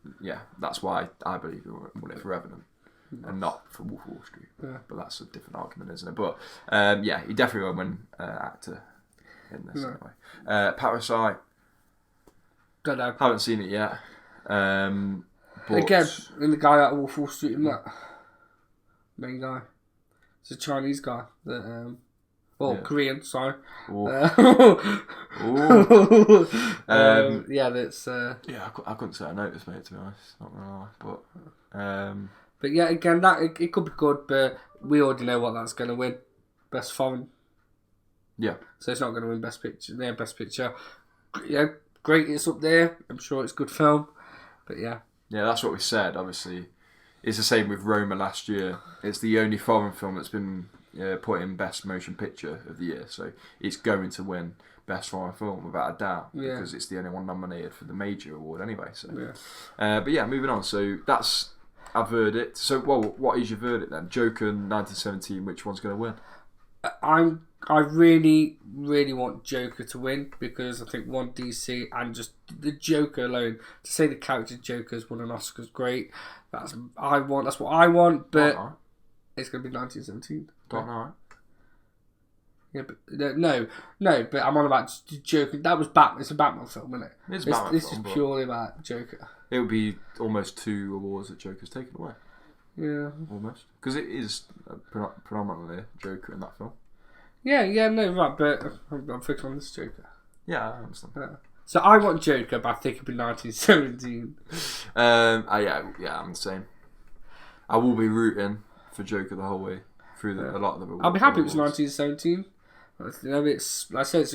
that's why I believe he won it for Revenant and not for Wolf of Wall Street. Yeah. But that's a different argument, isn't it? But yeah, he definitely won't win actor in this anyway. Parasite. Don't know. Haven't seen it yet. But again, in the guy at Wolf of Wall Street, in that main guy. It's a Chinese guy that, Korean, sorry. Yeah, that's. Yeah, I couldn't say I noticed, mate. To be honest, not gonna lie, but yeah, again, that it could be good, but we already know what that's going to win. Best foreign. Yeah. So it's not going to win best picture. Yeah, best picture. Yeah, great. It's up there. I'm sure it's a good film, but yeah. Yeah, that's what we said. Obviously. It's the same with Roma last year. It's the only foreign film that's been put in Best Motion Picture of the year. So it's going to win Best Foreign Film without a doubt because it's the only one nominated for the major award anyway. So, but yeah, moving on. So that's our verdict. So, what is your verdict then? Joker 1917. Which one's going to win? I really, really want Joker to win because I think one DC and just the Joker alone. To say the character Joker's won an Oscar is great. That's what I want, but it's going to be 1917. Dark Knight. Yeah, but no, but I'm on about Joker. That was Batman. It's a Batman film, isn't it? This is purely about Joker. It would be almost 2 awards that Joker's taken away. Yeah, almost because it is predominantly Joker in that film. Yeah, no, right, but I'm focused on this Joker. Yeah, I understand. So I want Joker, but I think it'll be 1917. Yeah, I'm the same. I will be rooting for Joker the whole way through a lot of the. I'll be happy it was 1917. You know, it's like I said,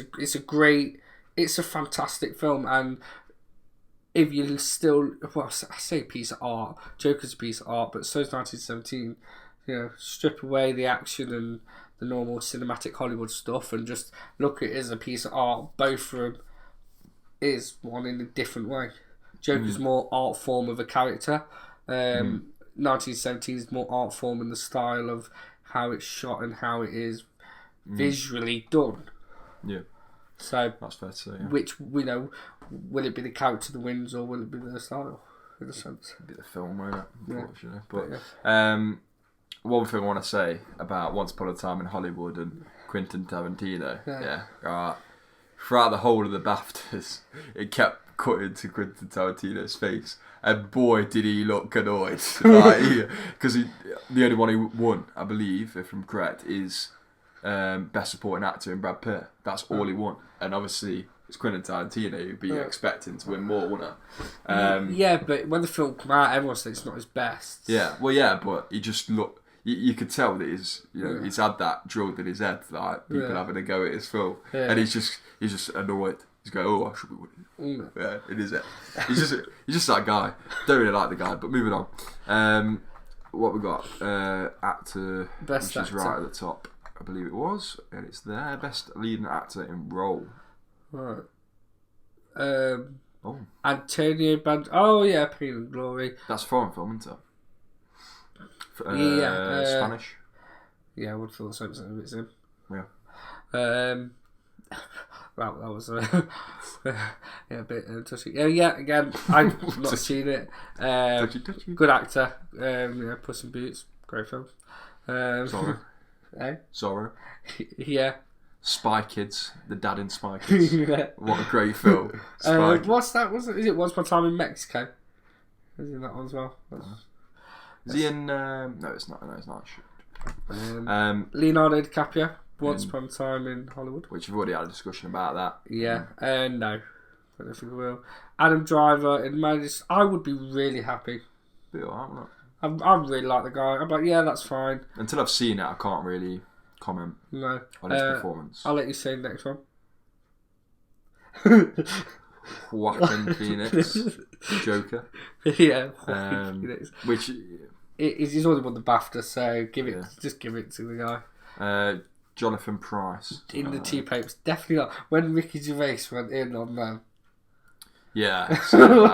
it's a fantastic film, and if you still, well, I say piece of art, Joker's a piece of art, but so's 1917. You know, strip away the action and the normal cinematic Hollywood stuff and just look at it as a piece of art. Both of them is one in a different way. Joker's more art form of a character. 1917 is more art form in the style of how it's shot and how it is visually done. Yeah. So that's fair to say. Yeah. Which, you know, will it be the character that wins or will it be the style? In a sense, it'd be the film, won't it? Unfortunately, yeah. But one thing I want to say about Once Upon a Time in Hollywood and Quentin Tarantino, throughout the whole of the BAFTAs, it kept cutting to Quentin Tarantino's face, and boy did he look annoyed, because the only one who won, I believe, if I'm correct, is Best Supporting Actor in Brad Pitt. That's all he won, and obviously it's Quentin Tarantino. You'd be expecting to win more, wouldn't it? Yeah, but when the film came out, everyone said it's not his best. Yeah, well, yeah, but he just looked. You could tell that he's had that drilled in his head, like people having a go at his film, and he's just annoyed. He's going, "Oh, I should be winning." Yeah, it is it. He's just that guy. Don't really like the guy, but moving on. What we got? Actor, best which actor. is right at the top, I believe it was, and it's there. Best leading actor in role. Right. Antonio Banderas. Oh yeah, Pain and Glory. That's a foreign film, isn't it? Spanish. Yeah, I would have thought something if it's him. Yeah. Well, that was a bit touchy. Yeah. Again, I've not seen it. Touchy. Good actor. Puss in Boots, great film. Zorro. Zorro. Yeah. Spy Kids, the dad in Spy Kids. What a great film. What's that? Is it Once Upon a Time in Mexico? Is he in that one as well? Is he in? No, it's not. No, it's not. Leonardo DiCaprio, Once Upon a Time in Hollywood. Which we've already had a discussion about that. Yeah, no. I don't think we will. Adam Driver in Madness. I would be really happy. Be alright, wouldn't I really like the guy. I'm like, yeah, that's fine. Until I've seen it, I can't really comment on his performance. I'll let you say the next one. Joaquin Phoenix, Joker. Yeah, Joaquin Phoenix. Which he's already won the BAFTA, so just give it to the guy. Jonathan Pryce in the T-Papes, definitely not. When Ricky Gervais went in on them. Yeah, let's not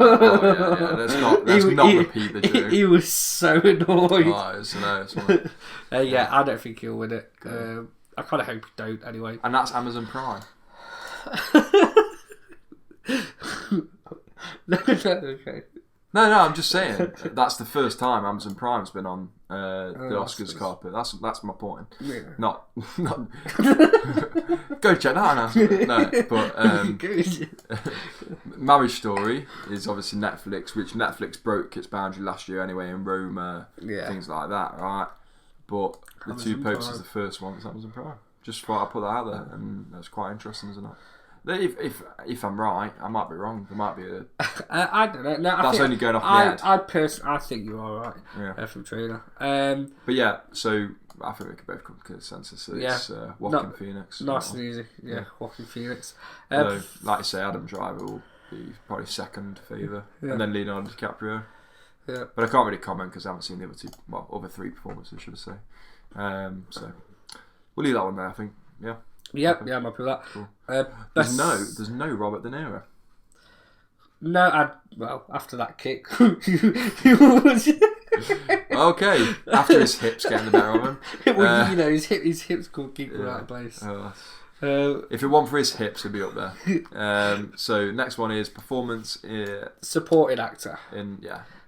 repeat the joke. He was so annoyed. Yeah, I don't think he'll win it. I kind of hope he don't anyway. And that's Amazon Prime. Okay. No, I'm just saying that's the first time Amazon Prime's been on the Oscars carpet. That's my point. Yeah. Not go check that out. No, but Marriage Story is obviously Netflix, which Netflix broke its boundary last year anyway in Roma, things like that, right? But the Two Popes is the first one that's Amazon Prime. Just thought I'd put that out there, and that's quite interesting, isn't it? If I'm right, I might be wrong. There might be a. I don't know. No, that's only going off my head. I think you are right. Yeah. From trailer. But yeah, so I think we could both come to a consensus that it's Joaquin Phoenix. Nice and easy. Yeah, Joaquin Phoenix. Although, like you say, Adam Driver will be probably second favour, and then Leonardo DiCaprio. Yeah. But I can't really comment because I haven't seen the other three performances, should I say? So we'll leave that one there. I think. Yeah. Yeah, I'm happy with that. Cool. There's no Robert De Niro. No, after that kick. Okay, after his hips getting the better of him. Well, his hips could keep him out of place. If it weren't for his hips, he'd be up there. So next one is performance. Supporting actor.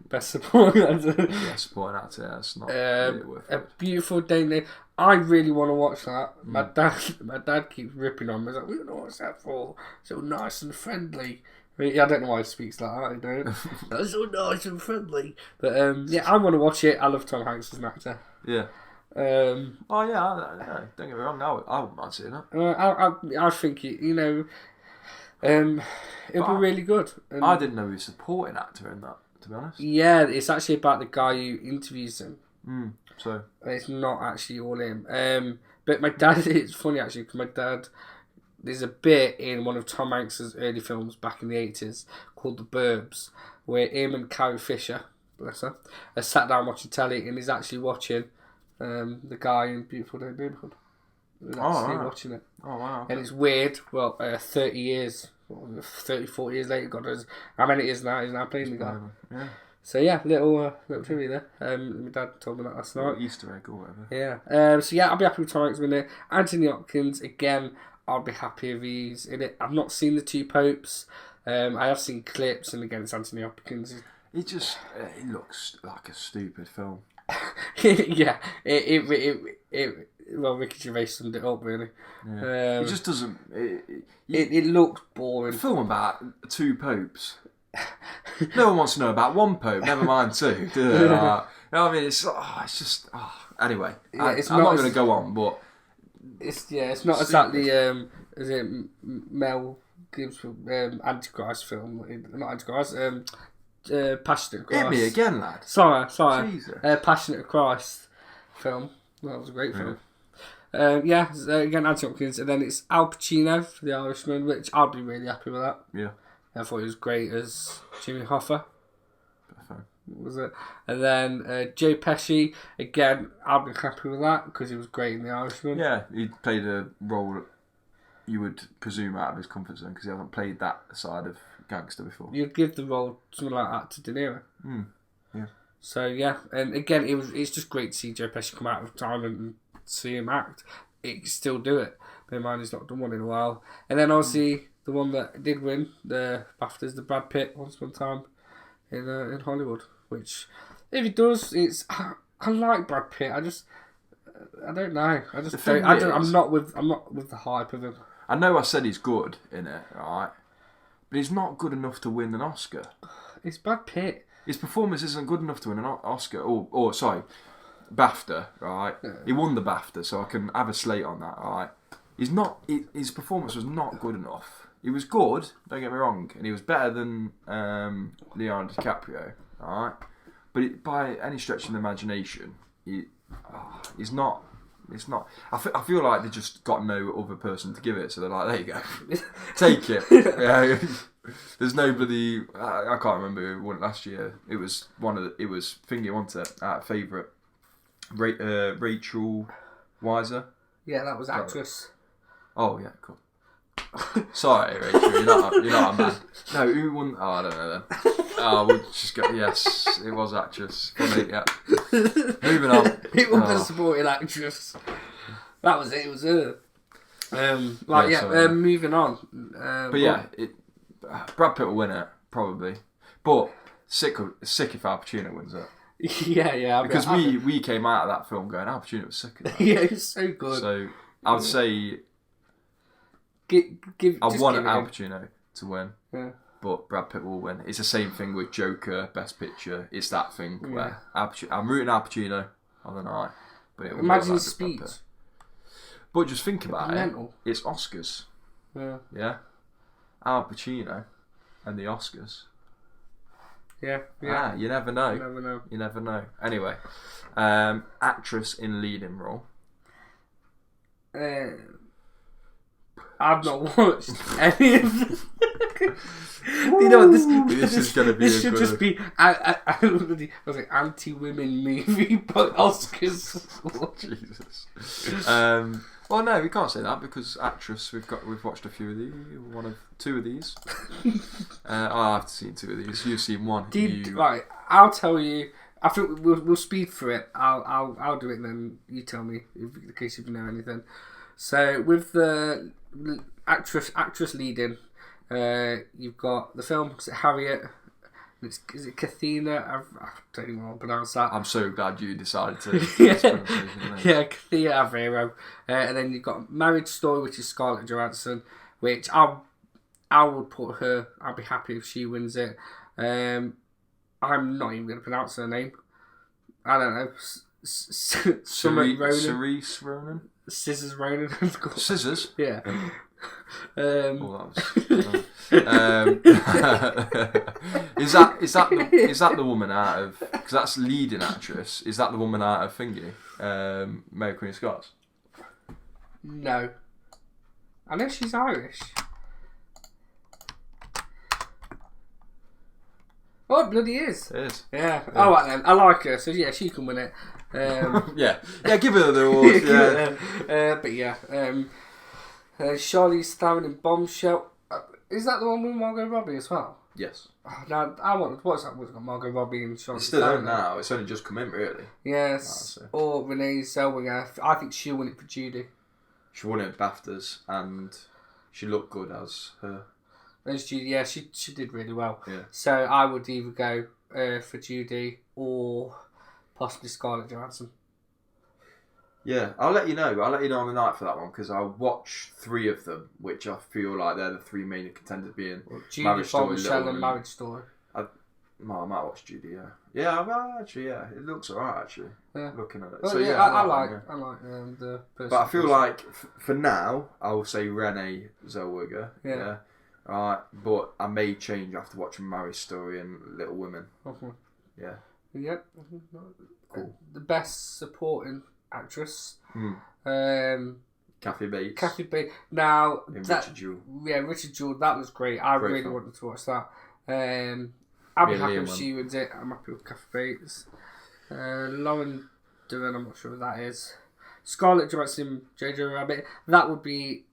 Best supporting actor. Yeah, supporting actor. Yeah, it's not really worth it. A Beautiful Day in the... I really want to watch that. My dad keeps ripping on me. He's like, we don't know what's that for. So nice and friendly. I don't know why he speaks like that. You know? That's so nice and friendly. But I want to watch it. I love Tom Hanks as an actor. Yeah. Don't get me wrong. I wouldn't mind seeing it. I think it'll be really good. And I didn't know he was a supporting actor in that, to be honest. Yeah, it's actually about the guy who interviews him. So it's not actually all him. But my dad, it's funny actually, because my dad, there's a bit in one of Tom Hanks' early films back in the 80s called The Burbs, where him and Carrie Fisher, bless her, are sat down watching telly, and he's actually watching the guy in Beautiful Day Neighborhood. He's actually watching it. Oh, wow. Okay. And it's weird. Well, 30 years, 30, 40 years later, God knows how many it is now. He's now playing the guy. Yeah. So yeah, little trivia there. My dad told me that last night. Easter egg or whatever. Yeah. So yeah, I'll be happy with Tom Hanks winning it. Anthony Hopkins, again, I'll be happy if he's in it. I've not seen The Two Popes. I have seen clips, and again, it's Anthony Hopkins. It just it looks like a stupid film. Yeah. Well, Ricky Gervais summed it up really. Yeah. It just doesn't. It looked boring. A film about two popes. No one wants to know about one pope, never mind two. Do they? You know what I mean? It's just. Anyway, Yeah, I'm not going to go on, but it's not exactly. Is it Mel Gibson Antichrist film? Not Antichrist. Passionate of Christ. Hit me again, lad. Sorry. Jesus. Passionate of Christ film. That was a great film. Again, Anthony Hopkins, and then it's Al Pacino for The Irishman, which I'd be really happy with that. Yeah. I thought he was great as Jimmy Hoffa. Perfect. Was it? And then Joe Pesci, again, I'd be happy with that because he was great in The Irishman. Yeah, he played a role you would presume out of his comfort zone because he hasn't played that side of gangster before. You'd give the role something like that to De Niro. Yeah. So yeah, and again, it's just great to see Joe Pesci come out of time and see him act. He can still do it. Bear in mind, he's not done one in a while. And then obviously the one that did win the BAFTAs, the Brad Pitt Once Upon a Time in Hollywood. Which, if he does, I like Brad Pitt. I don't know. I'm not with the hype of him. I know I said he's good in it, right? But he's not good enough to win an Oscar. It's Brad Pitt. His performance isn't good enough to win an Oscar. Or sorry, BAFTA, right? Yeah. He won the BAFTA, so I can have a slate on that, right? His performance was not good enough. He was good, don't get me wrong, and he was better than Leonardo DiCaprio, right? But by any stretch of the imagination, he's not. It's not. I feel like they just got no other person to give it, so they're like, there you go, take it. Yeah. There's nobody. I can't remember who won it last year. It was It was Thingy, wasn't it? Our favourite, Rachel Weisz. Yeah, that was actress. Oh yeah, cool. Sorry, Rachel, you're not a man. No, who won? Oh, I don't know then. Oh, we'll just go. Yes, it was actress. Funny, yeah. Moving on. It was a supporting actress. That was it. It was her. Moving on. Brad Pitt will win it probably, but sick if Al Pacino wins it. Yeah. Because we came out of that film going, Al Pacino was sick of that. Yeah, it was so good. So I would say I want Al Pacino to win. Yeah. But Brad Pitt will win. It's the same thing with Joker, Best Picture. It's that thing where I'm rooting Al Pacino on the night. But imagine his speech. But just think about it. It's Oscars. Yeah. Yeah. Al Pacino and the Oscars. Yeah. You never know. You never know. Anyway, actress in leading role. I've not watched any of them. You know, this is going to be. This should just be anti-women movie, but Oscars. Jesus. Well, no, we can't say that because actress. We've watched a few of these. Two of these. I've seen two of these. You've seen one. Right, I'll tell you. I think we'll speed through it. I'll do it, and then you tell me in case you know anything. So with the actress leading, you've got the film Harriet. Is it Kathina? I don't even want to pronounce that. I'm so glad you decided to. Kathina Avero. And then you've got Marriage Story, which is Scarlett Johansson, which I would put her. I'd be happy if she wins it. I'm not even going to pronounce her name. I don't know. Cerise Ronan? Scissors Ronan. Scissors? Yeah. Is that the woman out of? Because that's leading actress. Is that the woman out of Thingy? Mary Queen of Scots? No. I know she's Irish. Oh, it bloody is. It is. Yeah. All right then. I like her, so yeah, she can win it. Yeah, give her the award. Yeah. But yeah, Charlize Theron in Bombshell. Is that the one with Margot Robbie as well? Yes. Oh, now I want. What's that? What's got Margot Robbie and Charlize? It's still Theron on now. It's only just come in, really. Yes. Or Renee Zellweger. I think she'll win it for Judy. She won it at BAFTAs, and she looked good as her. As Judy, yeah, she did really well. Yeah. So I would either go for Judy or possibly Scarlett Johansson. Yeah, I'll let you know. I'll let you know on the night for that one because I'll watch 3 of them, which I feel like they're the 3 main contenders being Judy, Marriage Story, Bombshell, and Marriage Story. I might watch Judy. Yeah, yeah. Well, actually, yeah, it looks alright. Actually, yeah. Looking at it. Well, So yeah, yeah, I like the person. But I feel like for now, I will say Renee Zellweger. Yeah. Alright, but I may change after watching Marriage Story and Little Women. Mm-hmm. Yeah. Yep. Cool. The best supporting actress. Kathy Bates. Kathy Bates. Now Richard Jewell. Yeah, Richard Jewell. That was great. I Great really film. wanted to watch that. I'll be Me and happy Liam if went. she wins it. I'm happy with Kathy Bates. Lauren Dillon. I'm not sure what that is. Scarlett Johansson, Jojo Rabbit. That would be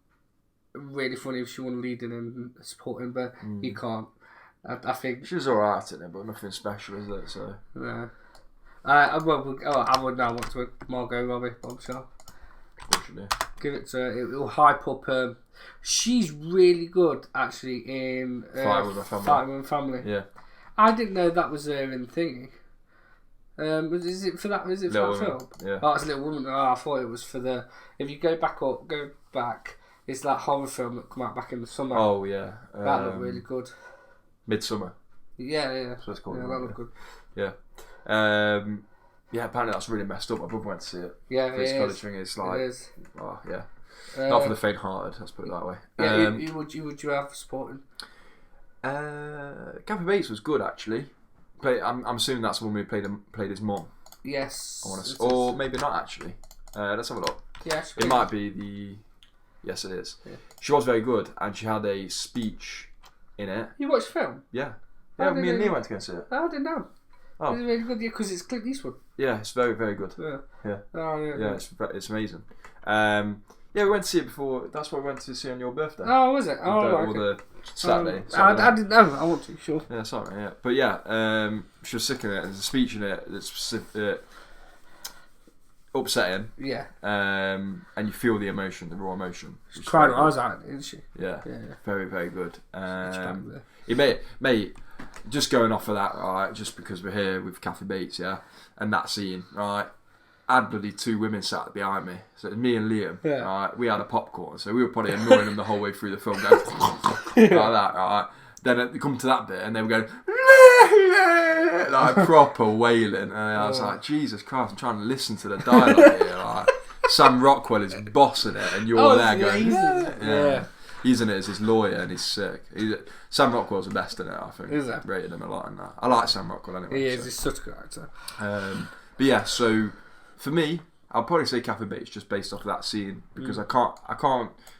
really funny if she won leading and supporting, but you can't. I think She was alright in it, but nothing special, is it? So. yeah. I would now want to win Margot Robbie. Bombshell. Give it to her. It will hype up. She's really good actually in Fighting with a Family. Yeah. I didn't know that was her in thingy. Is it for that? Is it for Little that Women. film? Yeah. Oh, it's Little Woman. Oh, I thought it was for the. If you go back. It's that horror film that come out back in the summer. Oh yeah. That looked really good. Midsummer. Yeah. That's what it's called. Yeah, that looked good. Yeah. Yeah, apparently that's really messed up. My brother went to see it. Yeah, For his it college is. thing, it's It like, is. oh yeah, not for the faint-hearted. Let's put it that way. Yeah, who would you have supporting? Kathy Bates was good actually. I'm assuming that's the one who played his mum. Yes. Or maybe not actually. Let's have a look. Yes. It might be the. Yes, it is. Yeah. She was very good, and she had a speech in it. You watched the film? Yeah. Oh, Yeah, me and Lee went to go see it. I didn't know. Oh. It's really good, because it's Clint Eastwood. Yeah, it's very, very good. Yeah. Yeah. Oh, yeah. Yeah, it's amazing. Yeah, we went to see it before. That's what we went to see on your birthday. Oh, was it? Oh, Or the Saturday. I didn't know. I want to, sure. Yeah, sorry, yeah. But yeah, she was sick in it. There's a speech in it that's upsetting. Yeah. And you feel the emotion, the raw emotion. She cried her eyes out, didn't she? Yeah. Yeah. Very, very good. Mate, just going off of that, right, just because we're here with Kathy Bates, yeah, and that scene, right, I had bloody 2 women sat behind me. So it was me and Liam, Yeah. right, we had a popcorn, so we were probably annoying them the whole way through the film, going like that, right. Then it come to that bit, and they were going like proper wailing, and I was like, Jesus Christ, I'm trying to listen to the dialogue here, like Sam Rockwell is bossing it, and you're there going, yeah. He's in it as his lawyer, and he's sick. Sam Rockwell's the best in it, I think. Is that? Rated him a lot in that. I like Sam Rockwell anyway. He is. He's such a good actor. But yeah, so for me, I'll probably say Kathy Bates just based off of that scene because I can't.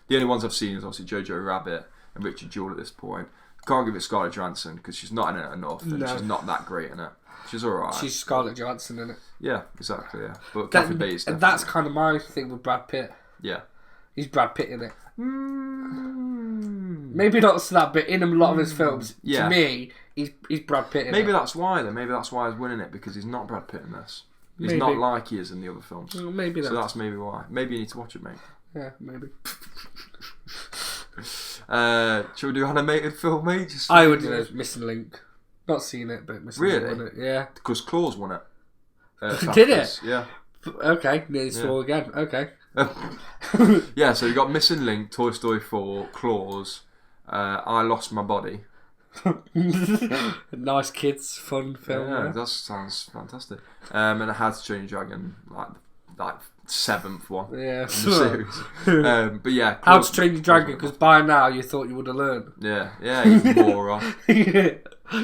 The only ones I've seen is obviously Jojo Rabbit and Richard Jewell at this point. I can't give it Scarlett Johansson because she's not in it enough, and she's not that great in it. She's alright. She's Scarlett Johansson in it. Yeah, exactly. Yeah, but Kathy Bates. And that's kind of my thing with Brad Pitt. Yeah. He's Brad Pitt in it. Maybe not to that, but in a lot of his films, to me, he's Brad Pitt in Maybe it. that's why, though. Maybe that's why he's winning it, because he's not Brad Pitt in this. He's Maybe. not like he is in the other films. Well, maybe So that's maybe why. Maybe you need to watch it, mate. Yeah, maybe. Shall we do animated film, mate? I would do Missing Link. Not seen it, but Missing Link won it. Yeah. Because Claws won it. Did it? Yeah. Okay, nearly saw again. Okay. Yeah, so you got Missing Link, Toy Story 4, Claws, I Lost My Body. Nice kids, fun film. Yeah, that sounds fantastic. And it has Change Dragon, like 7th one Yeah. in the series. But yeah, How to Train Your Dragon, because by now you thought you would have learned. Yeah, you moron.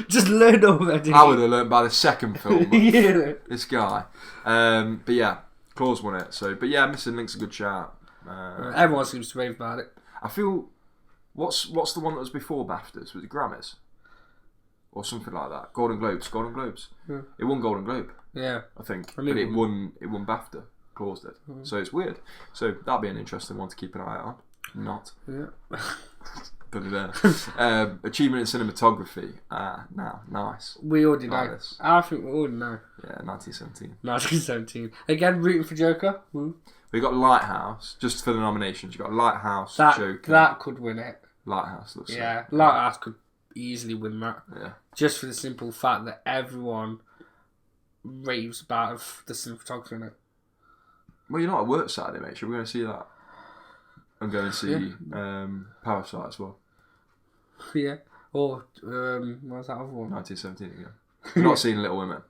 Just learn already. I would have learned by the second film. Yeah. This guy. But yeah, Claws won it. So, but yeah, Missing Link's a good shout. Everyone seems to rave about it. I feel. What's the one that was before BAFTAs? Was it Grammys? or something like that. Golden Globes. Yeah. It won Golden Globe, Yeah. I think, I but knew it won BAFTA. Claus did. So it's weird. So that'd be an interesting one to keep an eye on. Not. Yeah. Put it there. Achievement in cinematography. Now, nice. We already know. Nice. I think we already know. Yeah, 1917. 1917. Again, rooting for Joker. Woo. We got Lighthouse, just for the nominations. You got Lighthouse, Joker. That could win it. Lighthouse looks Yeah, like. Lighthouse could easily win that. Yeah. Just for the simple fact that everyone raves about the cinematography in it. Well, you're not at work Saturday, mate. Should we go and see that? And go and see Parasite as well. Yeah. Or, what's that other one? 1917 again. We're not seeing Little Women.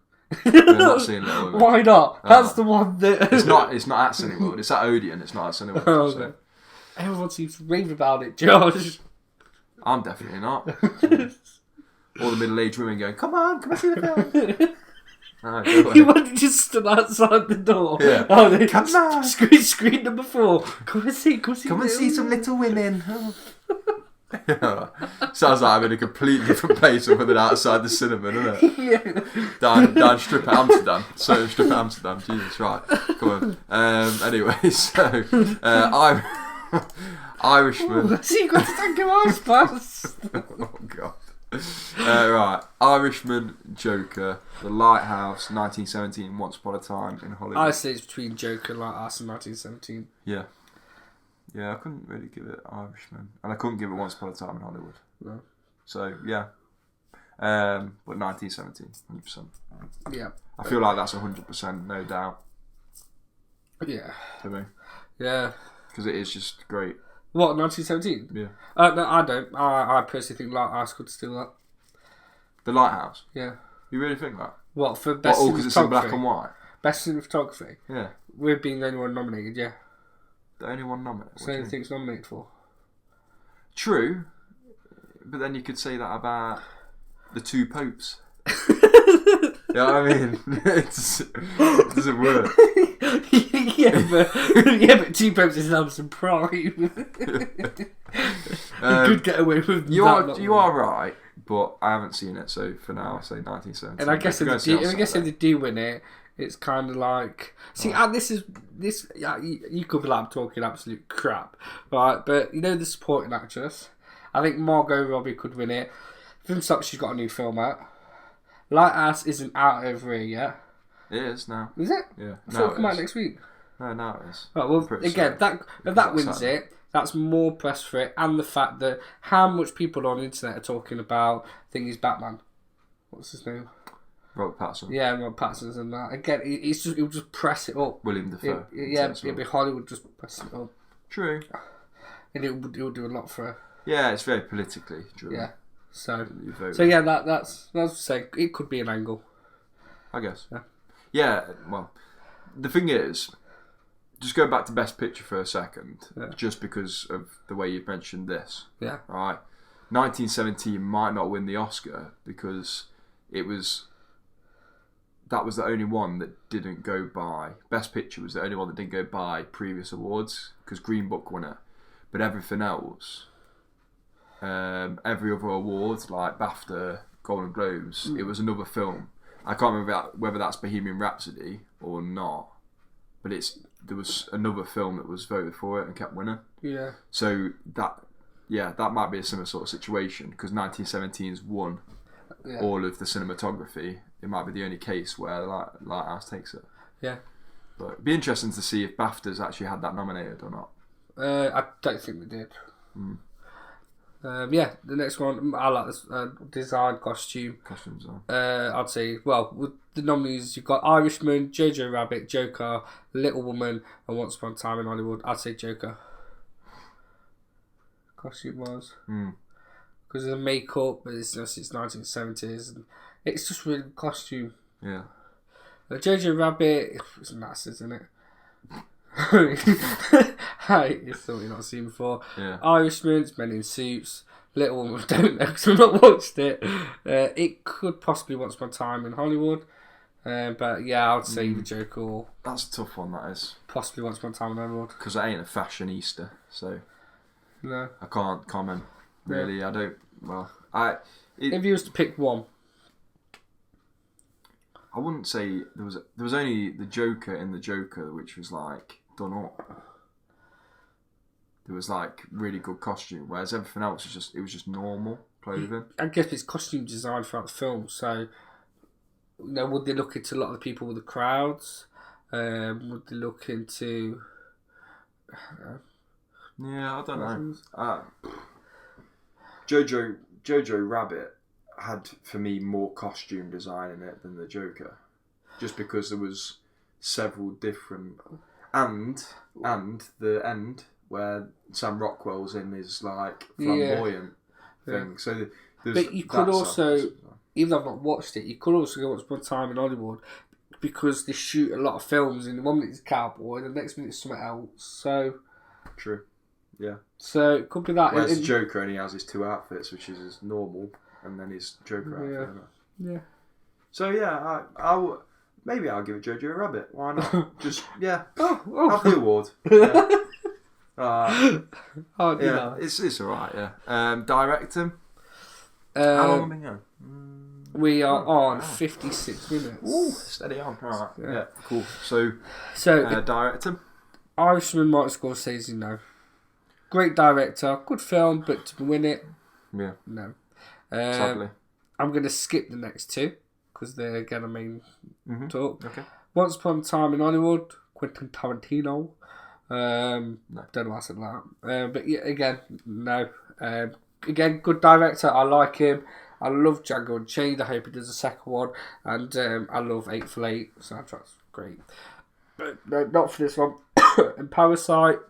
We're not seeing Little Women. Why not? That's the one that... It's not at Cineworld. It's at Odeon. It's not at Cineworld. Oh, So. okay. Everyone seems to rave about it, Josh. I'm definitely not. All the middle-aged women going, come on see the film. No, go away. You wanted to stood outside the door. Yeah. Oh, they Come on. Screen number 4. Come and see some Little Women. Sounds like I'm in a completely different place other than outside the cinema, doesn't it? Yeah. Down strip at Amsterdam. So strip at Amsterdam. Jesus, right. Come on. Anyway, so I'm Irishman. Ooh, so you got to thank your eyes first. Oh God. Right, Irishman, Joker, The Lighthouse, 1917, Once Upon a Time in Hollywood. I say it's between Joker and Lighthouse and 1917. Yeah, I couldn't really give it Irishman, and I couldn't give it Once Upon a Time in Hollywood. No. So yeah, but 1917, 100%. Yeah. I feel like that's 100%, no doubt. Yeah. To me, Yeah. because it is just great. What, 1917? Yeah. No, I don't. I personally think Lighthouse could steal that. The Lighthouse. Yeah. You really think that? What, for best cinematography? Because it's in black and white. Best cinematography? Yeah. We're being the only one nominated, yeah. The only one nominated. So anything's nominated for. True, but then you could say that about the two popes. You know what I mean? It doesn't work. but Two Popes is Amazon Prime. You could get away with you are right, but I haven't seen it, so for now I'll say 1917. And I guess if they do win it, it's kind of like and this. Yeah, you could be like, I'm talking absolute crap, right? But you know the supporting actress. I think Margot Robbie could win it. Film sucks. She's got a new film out. Lighthouse isn't out over here yet. It is now. Is it? Yeah. I thought it'd come out next week. No, now it is. Right, well, again, if that wins it, that's more press for it, and the fact that how much people on the internet are talking about he's Batman. What's his name? Robert Pattinson. Yeah, Robert Pattinson's and that. Again, he'll just press it up. William Dafoe. It'll be Hollywood just pressing it up. True. And it'll do a lot for her. Yeah, it's very politically driven. Yeah. So yeah, that's say it could be an angle. I guess. Yeah. Yeah. Well, the thing is, just going back to Best Picture for a second, just because of the way you've mentioned this. Yeah. Right. 1917 might not win the Oscar because that was the only one that didn't go by. Best Picture was the only one that didn't go by previous awards because Green Book won it, but everything else. Every other award like BAFTA, Golden Globes, it was another film. I can't remember whether that's Bohemian Rhapsody or not, but there was another film that was voted for it and kept winning. Yeah. So that might be a similar sort of situation because 1917's won all of the cinematography. It might be the only case where Lighthouse takes it. Yeah. But it'd be interesting to see if BAFTA's actually had that nominated or not. I don't think they did. The next one, I like this design costume. Costume design. I'd say, with the nominees, you've got Irishman, Jojo Rabbit, Joker, Little Woman, and Once Upon a Time in Hollywood. I'd say Joker. Costume was. Because of the makeup, but it's 1970s, and it's just really good costume. Yeah. Jojo Rabbit, it's nice, isn't it? It's something you've not seen before. Yeah. Irishman's Men in Suits. Little Woman, don't know because I've not watched it. It could possibly Once Upon a Time in Hollywood. But yeah, I'd say the Joker or that's a tough one, that is. Possibly Once Upon a Time in Hollywood. Because I ain't a fashionista, so no, I can't comment. Really, I don't Well, if you was to pick one. I wouldn't say there was only the Joker in the Joker, which was like done up. There was like really good costume, whereas everything else was just normal clothing. I guess it's costume design throughout the film, so would they look into a lot of the people with the crowds? Would they look into? Yeah, I don't know. Jojo Rabbit had for me more costume design in it than the Joker, just because there was several different and the end where Sam Rockwell's in is like flamboyant thing. So but you could also, even though I've not watched it, you could also go Once Upon a Time in Hollywood, because they shoot a lot of films. In 1 minute it's a cowboy, the next minute it's something else. So true, yeah. So it could be that. Whereas the Joker only has his 2 outfits, which is his normal, and then his Joker outfit. Yeah. So yeah, maybe I'll give it Jojo Rabbit. Why not? Just have the award. Yeah. It's alright. Yeah. Directing. How long have we been going? We are on 56 minutes. Ooh, steady on. Alright. Yeah. Cool. So directing. Irishman, Martin Scorsese. No. Great director, good film, but to win it, no. Sadly, I'm going to skip the next 2 because they're again a main talk. Okay. Once Upon a Time in Hollywood, Quentin Tarantino. No. Don't know why I said that. But yeah, again, no. Again, good director. I like him. I love Django Unchained. I hope he does a second one. And I love 8 for 8. Soundtrack's great. But no, not for this one. And Parasite.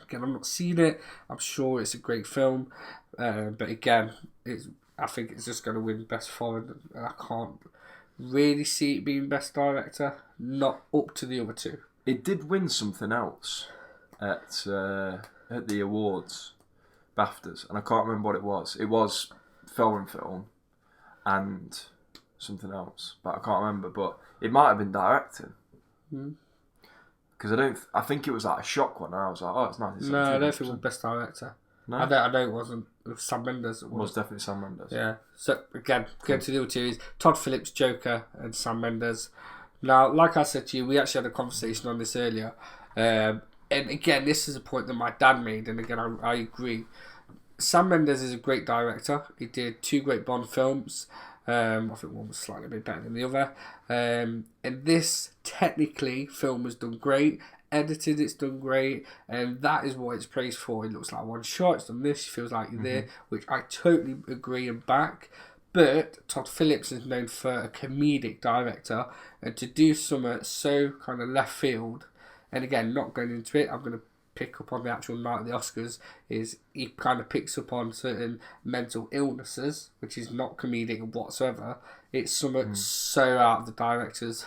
Again, I've not seen it. I'm sure it's a great film. But again, I think it's just going to win Best Foreign. And I can't really see it being Best Director. Not up to the other 2. It did win something else at the awards, BAFTAs, and I can't remember what it was. It was foreign film and something else, but I can't remember. But it might have been directing. Because I think it was like a shock one, and I was like, oh, it's nice. No, I don't think it was Best Director. No? I know it wasn't. It was Sam Mendes. It was definitely Sam Mendes. Yeah. So, again, going to the other 2 is Todd Phillips, Joker, and Sam Mendes. Now, like I said to you, we actually had a conversation on this earlier. And again, this is a point that my dad made, and again, I agree. Sam Mendes is a great director. He did 2 great Bond films. I think one was slightly a bit better than the other. And this, technically, film was done great. Edited, it's done great. And that is what it's praised for. It looks like one shot. It's done this. It feels like you're there, which I totally agree and back. But Todd Phillips is known for a comedic director. And to do something so kind of left field, and again, not going into it, I'm going to pick up on the actual night of the Oscars, is he kind of picks up on certain mental illnesses, which is not comedic whatsoever. It's something so out of the directors.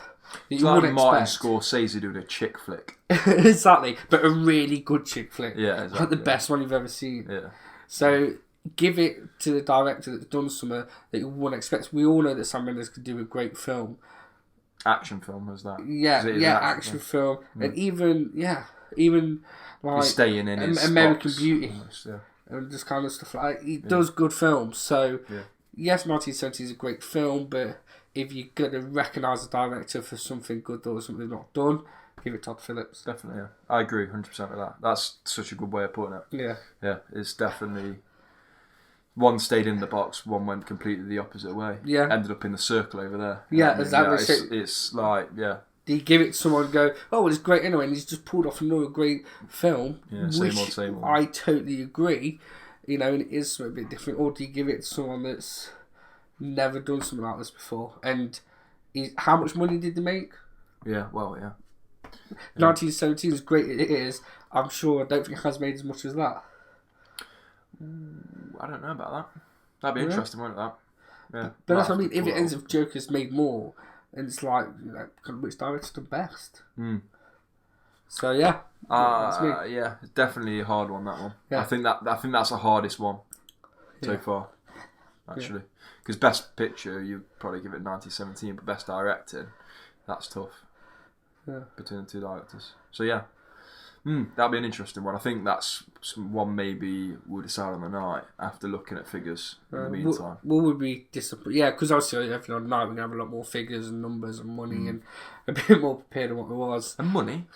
It's like Martin Scorsese doing a chick flick. Exactly, but a really good chick flick. Yeah, exactly. Like the best one you've ever seen. Yeah. So give it to the director that's done something that you wouldn't expect. We all know that Sam Mendes could do a great film. Action film was that? Yeah, action film. And even like he's staying in his American box, Beauty almost, and this kind of stuff. Like he does good films. So yes, 1970 is a great film, but if you're gonna recognise a director for something good or something not done, give it Todd Phillips. Definitely, yeah. I agree 100% with that. That's such a good way of putting it. Yeah, it's definitely. One stayed in the box, one went completely the opposite way. Yeah. Ended up in the circle over there. Yeah, exactly. Yeah, it's like, yeah. Do you give it to someone and go, oh, well, it's great anyway, and he's just pulled off another great film? Yeah, same old. I totally agree, and it is a bit different. Or do you give it to someone that's never done something like this before? And how much money did they make? Yeah, well, yeah. 1917, as great as it is, I don't think it has made as much as that. I don't know about that. That'd be interesting, wouldn't it? Yeah. But that's what I mean. If it ends up Joker's made more, and it's like, which director's done best? So yeah, yeah, it's definitely a hard one. That one. Yeah. I think that's the hardest one so far, actually. Because best picture, you probably give it 1917, but best directing, that's tough. Yeah. Between the 2 directors. So yeah, That'd be an interesting one. I think that's one maybe we'll decide on the night after looking at figures in the meantime. What would be disappointed? Yeah, because obviously every night we're going to have a lot more figures and numbers and money and a bit more prepared than what there was. And money?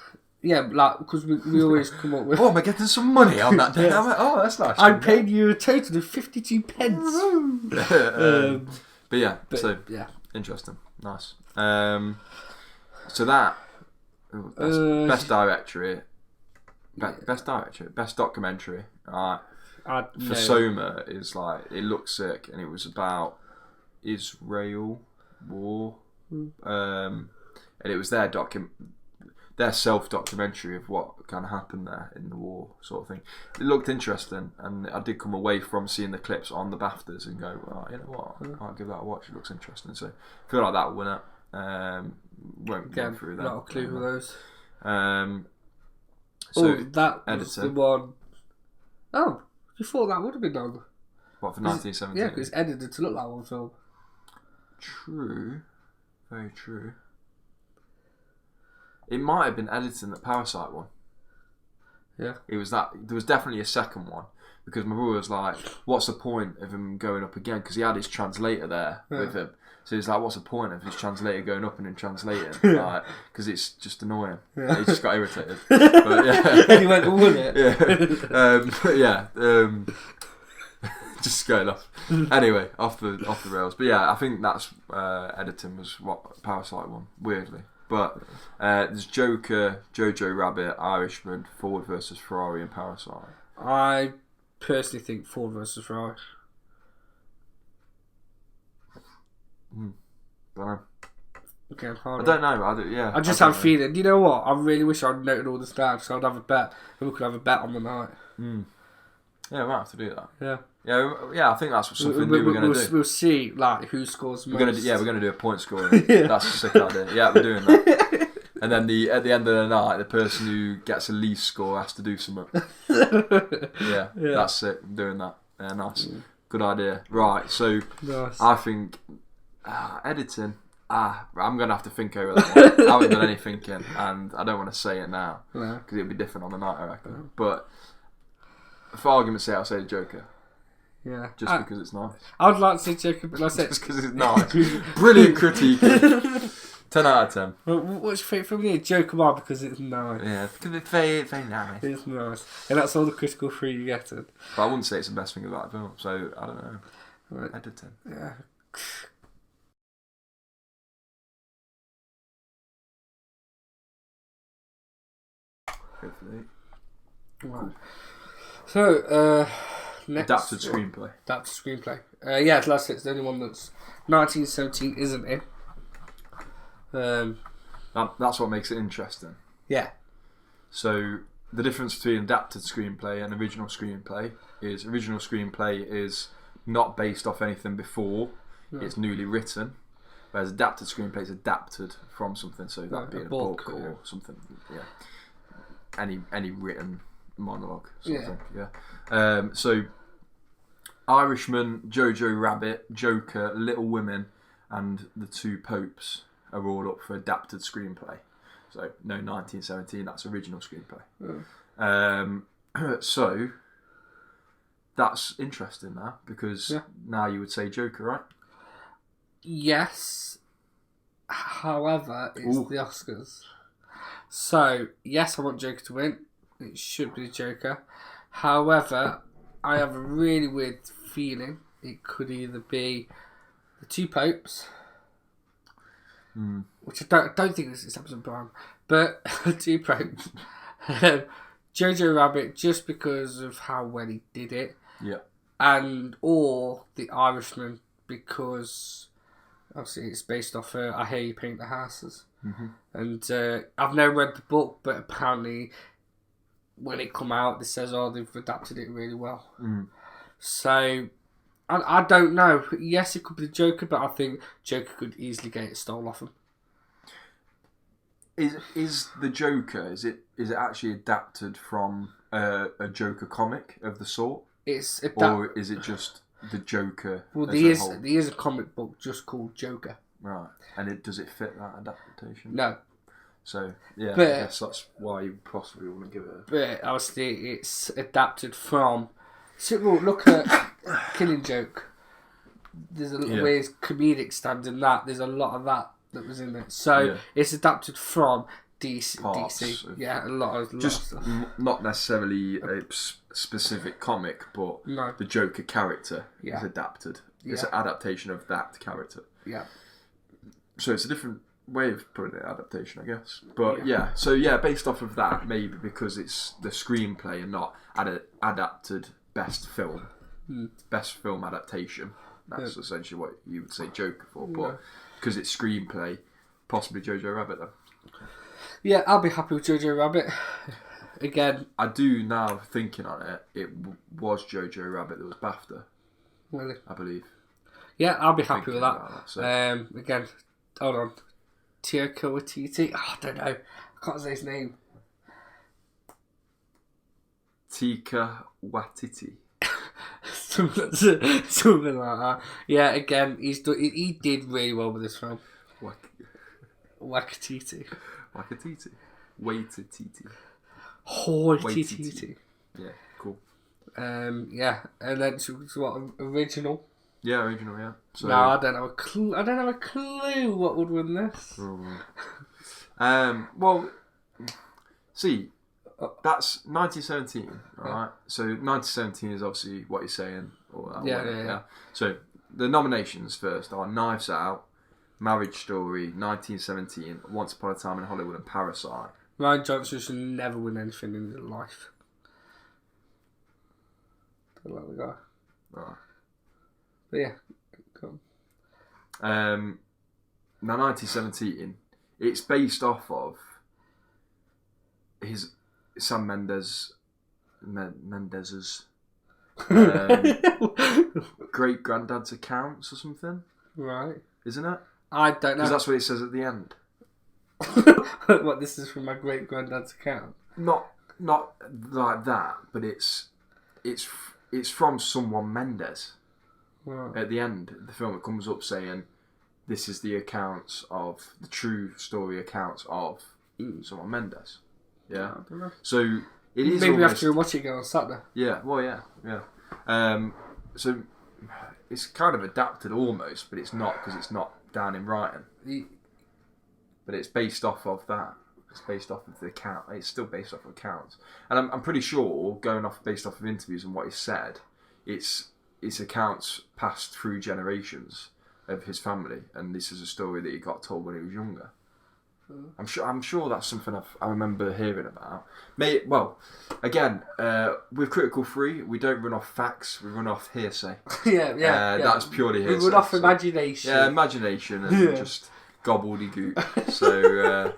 Yeah, like, because we always come up with... Oh, am I getting some money on that day? Yes. Oh, that's nice. I'm paying you a total of 52 pence. But yeah, interesting. Nice. So that... Best directory... Best documentary. For Soma is like, it looks sick, and it was about Israel war, and it was their self-documentary of what kind of happened there in the war, sort of thing. It looked interesting, and I did come away from seeing the clips on the BAFTAs and go, well, you know what, I'll give that a watch. It looks interesting, so I feel like that will win it. Won't go through that. Not a clue for those. So that editor. was the one. Oh, you thought that would have been on? What, for 1917? Yeah, because it's edited to look like one film. True. Very true. It might have been editing the Parasite one. Yeah. It was that. There was definitely a second one, because my brother was like, what's the point of him going up again? Because he had his translator there with him. So he's like, what's the point of his translator going up and then translating? Because it's just annoying. Yeah. He just got irritated. But, yeah. And he went, oh, wouldn't it? Yeah. Just going off. Anyway, off the rails. But yeah, I think that's editing was what Parasite won, weirdly. But there's Joker, Jojo Rabbit, Irishman, Ford versus Ferrari, and Parasite. I personally think Ford versus Ferrari. Don't know. Okay, I don't know. I just have a feeling. You know what? I really wish I'd noted all this down, so I'd have a bet. And we could have a bet on the night. Yeah, we might have to do that. Yeah. Yeah. I think that's something new we're going to do. We'll see, like, who scores most. We're going to do a point scoring. That's a sick idea. Yeah, we're doing that. And then at the end of the night, the person who gets the least score has to do something. Yeah, that's it. I'm doing that. Yeah, nice. Good idea. Right, so nice. I think editing. I'm going to have to think over that one. I haven't done any thinking, and I don't want to say it now because it'll be different on the night, I reckon. But for argument's sake, I'll say the Joker. Yeah. Just because it's nice. I'd like to say Joker, but like I said... Just because it's nice. Brilliant critique. 10 out of 10. Well, what's your favourite film here? Joker Bar, because it's nice. Yeah, because it's very, very nice. It's nice. And that's all the critical free you get. But I wouldn't say it's the best thing about the film, so I don't know. Right. Editing. Yeah. Hopefully. Right. So, next... Adapted screenplay. Adapted screenplay. Yeah, last it's the only one that's 1917 isn't it? That's what makes it interesting. Yeah. So the difference between adapted screenplay and original screenplay is not based off anything before. No. It's newly written. Whereas adapted screenplay is adapted from something, so that being a book or something. Yeah. Any written monologue sort of thing. Yeah. So Irishman, Jojo Rabbit, Joker, Little Women, and The Two Popes are all up for adapted screenplay. So no 1917, that's original screenplay. So that's interesting now, because now you would say Joker, right? Yes. However, it's the Oscars. So yes, I want Joker to win. It should be Joker. However, I have a really weird feeling it could either be The Two Popes, which I don't think it's Amazon Prime, but Two Popes, Jojo Rabbit, just because of how well he did it, or The Irishman, because obviously it's based off I Hear You Paint the Houses, and I've never read the book, but apparently when it come out, it says, they've adapted it really well. So I don't know. Yes, it could be the Joker, but I think Joker could easily get it stole off him. Is the Joker? Is it actually adapted from a Joker comic of the sort? Or is it just the Joker? Well, there is a comic book just called Joker. Right, and does it fit that adaptation? No. So yeah, But- I guess that's why you possibly want to give it. But obviously, it's adapted from. So we'll look at Killing Joke. There's a where his comedic stands in that. There's a lot of that was in it. So it's adapted from DC. Yeah, a lot of just not necessarily a specific comic, but the Joker character is adapted. It's an adaptation of that character. Yeah. So it's a different way of putting it, adaptation, I guess. But so based off of that, maybe because it's the screenplay and not adapted best film, best film adaptation. That's essentially what you would say Joker for. But because it's screenplay, possibly Jojo Rabbit then. Yeah, I'll be happy with Jojo Rabbit. Again, I do now thinking on it. It was Jojo Rabbit that was BAFTA. Really? I believe. Yeah, I'll be happy with that. So. Again, hold on. Taika Waititi. Oh, I don't know. I can't say his name. Taika Waititi. Something like that. Yeah, again, he did really well with this film. Wakatiti. Wakatiti. Waititi. Waititi. Yeah, cool. Yeah, and then so what, original? Yeah, original, yeah. So, no, I don't have a clue. I don't have a clue what would win this. Well, see, that's 1917, alright? So 1917 is obviously what you're saying. Yeah. So the nominations first are Knives Out, Marriage Story, 1917, Once Upon a Time in Hollywood, and Parasite. Ryan Johnson should never win anything in his life. Don't like the guy. Right. But yeah, come on. Now 1917, it's based off of his Sam Mendes's great granddad's accounts or something. Right. Isn't it? I don't know. Because that's what it says at the end. What, this is from my great granddad's account? Not like that, but it's from someone Mendes. Right. At the end of the film, it comes up saying, "This is the accounts of the true story accounts of someone Mendes." Yeah. I don't know. So it is. Maybe almost, after watch it again on Saturday. Yeah. Well, yeah. So it's kind of adapted almost, but it's not because it's not down in writing. But it's based off of that. It's based off of the account. It's still based off of accounts, and I'm pretty sure, based off of interviews and what he said, it's accounts passed through generations of his family, and this is a story that he got told when he was younger. I'm sure that's something I remember hearing about. Well, again, with Critical Free, we don't run off facts, we run off hearsay. Yeah. That's purely hearsay. We run off imagination. Yeah, imagination and just gobbledygook. So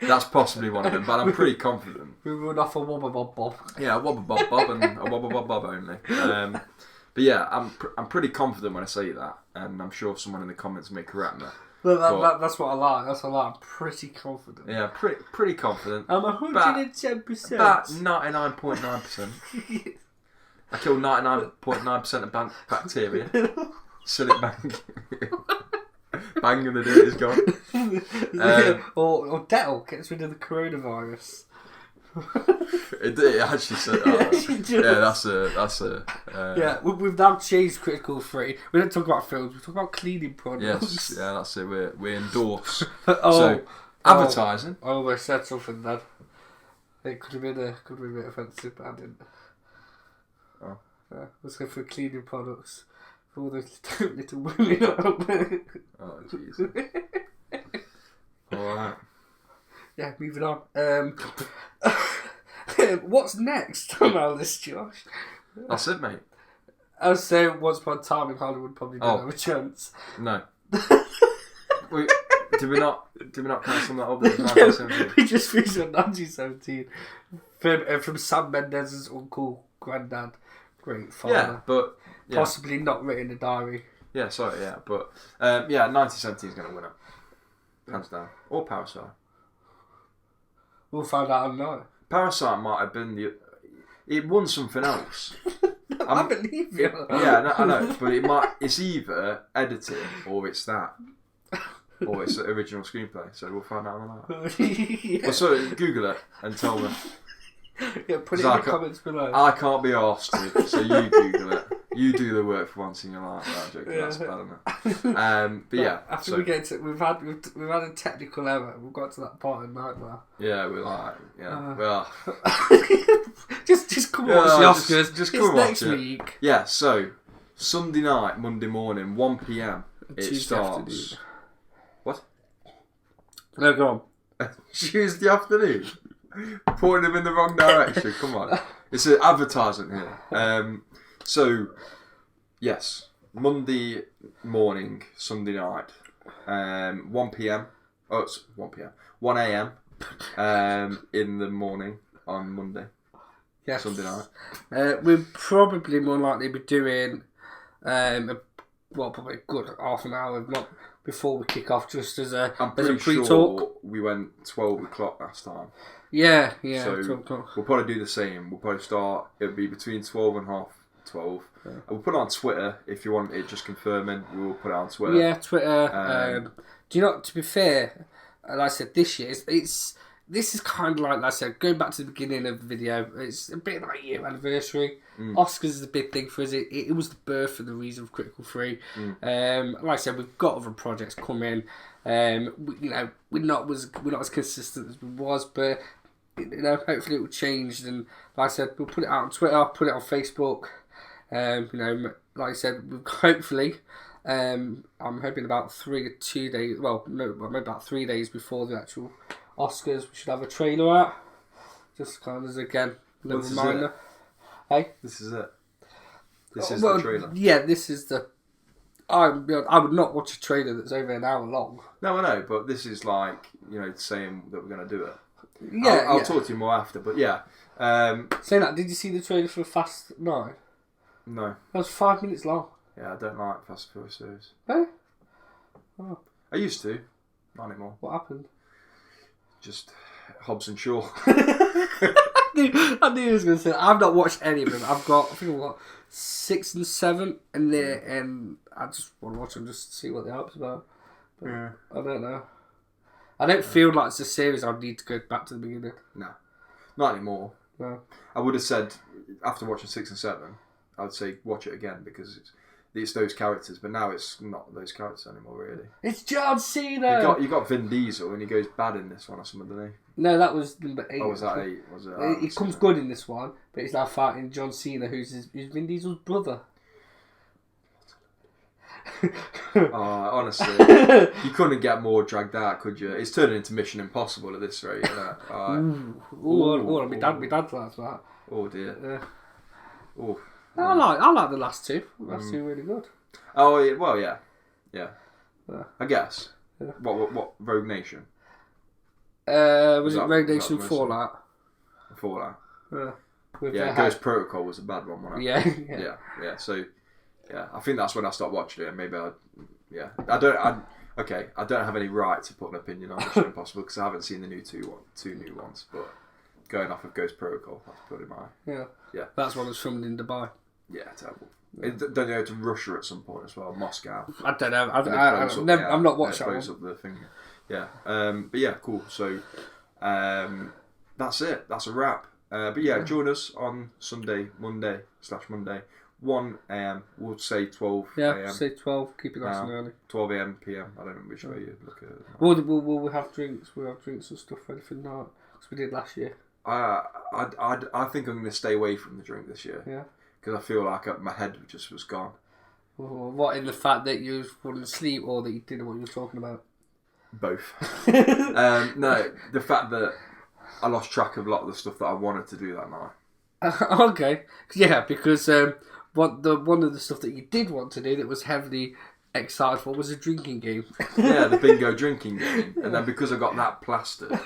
that's possibly one of them, but I'm pretty confident. We run off a wobba bob bob. Yeah, a wobba bob bob and a wobba bob bob only. But yeah, I'm pretty confident when I say that, and I'm sure someone in the comments may correct me. Well, that's what I like. That's what I like. I'm pretty confident. Yeah, pretty confident. I'm 110%. About 99.9%. I kill 99.9% of bacteria. Seal it bang. Bang and the dirt is gone. Or Dettol gets rid of the coronavirus. It actually said. That's a. Yeah, we've now changed Critical Free. We don't talk about films. We talk about cleaning products. Yes, yeah, that's it. We endorse. So advertising. I almost said something then. It could have been a bit offensive, but I didn't. Oh. Let's go for cleaning products for all those little women out there. Oh jeez. All right. Yeah, moving on. What's next on our list, Josh? That's it, mate. I was saying Once Upon a Time in Hollywood probably didn't have a chance. No. Did we not cancel that over? Yeah, we just finished on 1917 from Sam Mendes' uncle, granddad, great father. Yeah, but possibly not written in a diary. Yeah, sorry, yeah, but 1917 is going to win it, hands down, or Parasite. We'll find out tonight. Parasite might have been it won something else. I believe you. Yeah, I know, but it's either editing or it's that. or it's the original screenplay. So we'll find out on that. Yeah. Well, so Google it and tell me. Yeah, put it in the comments below. I can't be arsed to, so you Google it. You do the work for once in your life. No, I'm joking, that's bad, isn't it? But yeah. After we get to, we've had a technical error. We've got to that part in the night now. Yeah, we're like, well. just come watch the Oscars. Just come watch next week. Yeah, so Sunday night, Monday morning, 1 p.m. It Tuesday starts. afternoon. What? No, go on. Tuesday afternoon. Pointing them in the wrong direction. Come on, it's an advertisement here. So, yes, Monday morning, Sunday night, 1 p.m. Oh, it's 1 p.m. 1 a.m. In the morning on Monday. Yes. Sunday night. We'll probably more likely be doing, probably a good half an hour, not before we kick off, just as a pre-talk. Sure we went 12 o'clock last time. Yeah. So 12 o'clock. We'll probably do the same. We'll probably start. It'll be between 12 and half 12. Yeah. We'll put it on Twitter if you want it. Just confirming. We'll put it on Twitter. Yeah, Twitter. Do you know? To be fair, like I said, this year this is kind of like I said, going back to the beginning of the video. It's a bit like year anniversary. Oscars is a big thing for us. It was the birth of the reason of Critical 3. Like I said, we've got other projects coming. We're not as consistent as we was, but hopefully it will change. And like I said, we'll put it out on Twitter, put it on Facebook. Like I said, hopefully, I'm hoping about 2 days. Well, no, maybe about 3 days before the actual Oscars, we should have a trailer out. Just kind of as again, a little reminder. Hey, this is it. This is the trailer. Yeah, this is the. I would not watch a trailer that's over an hour long. No, I know, but this is like saying that we're going to do it. Yeah, I'll talk to you more after, but yeah. Saying that, did you see the trailer for Fast 9? No. That was 5 minutes long. Yeah, I don't like Fast and Furious series. Eh? Oh. I used to, not anymore. What happened? Just Hobbs and Shaw. I knew he was going to say that. I've not watched any of them. I think I've got 6 and 7, and I just want to watch them just to see what the hype's about. But I don't know. I don't feel like it's a series I need to go back to the beginning. No, not anymore. No. I would have said after watching 6 and 7, I would say watch it again because it's those characters, but now it's not those characters anymore. Really, it's John Cena. You got Vin Diesel, and he goes bad in this one or something, doesn't he? No, that was number 8. Oh, was that 8? Was it? He comes good in this one, but he's now fighting John Cena, who's Vin Diesel's brother. Honestly, you couldn't get more dragged out, could you? It's turning into Mission Impossible at this rate. My dad likes that. Oh dear. Yeah. Oh. I like the last two. The last two are really good. Oh yeah, well yeah. I guess. Yeah. What Rogue Nation? Was it Rogue Nation Fallout? Fallout. Yeah. Ghost Protocol was a bad one, wasn't it? Yeah. So, I think that's when I stopped watching it. Maybe I don't have any right to put an opinion on Mission Impossible because I haven't seen the two new ones. But going off of Ghost Protocol, that's pretty my yeah. That's one that's filmed in Dubai. Yeah, terrible. Don't you go to Russia at some point as well? Moscow. I don't know. I'm not watching that one. The thing. Yeah. But yeah, cool. So, that's it. That's a wrap. But yeah, join us on Monday, 1 a.m. We'll say 12 a.m. Yeah, say 12. Keep it nice and early. 12 a.m. p.m. I don't know which way you look at it. We'll have drinks. We'll have drinks and stuff ready for night. Because we did last year. I think I'm going to stay away from the drink this year. Yeah. Because I feel like my head just was gone. What, in the fact that you wouldn't sleep or that you didn't know what you were talking about? Both. No, the fact that I lost track of a lot of the stuff that I wanted to do that night. Okay. Yeah, because one of the stuff that you did want to do that was heavily excited for was a drinking game. Yeah, the bingo drinking game. And then because I got that plastered...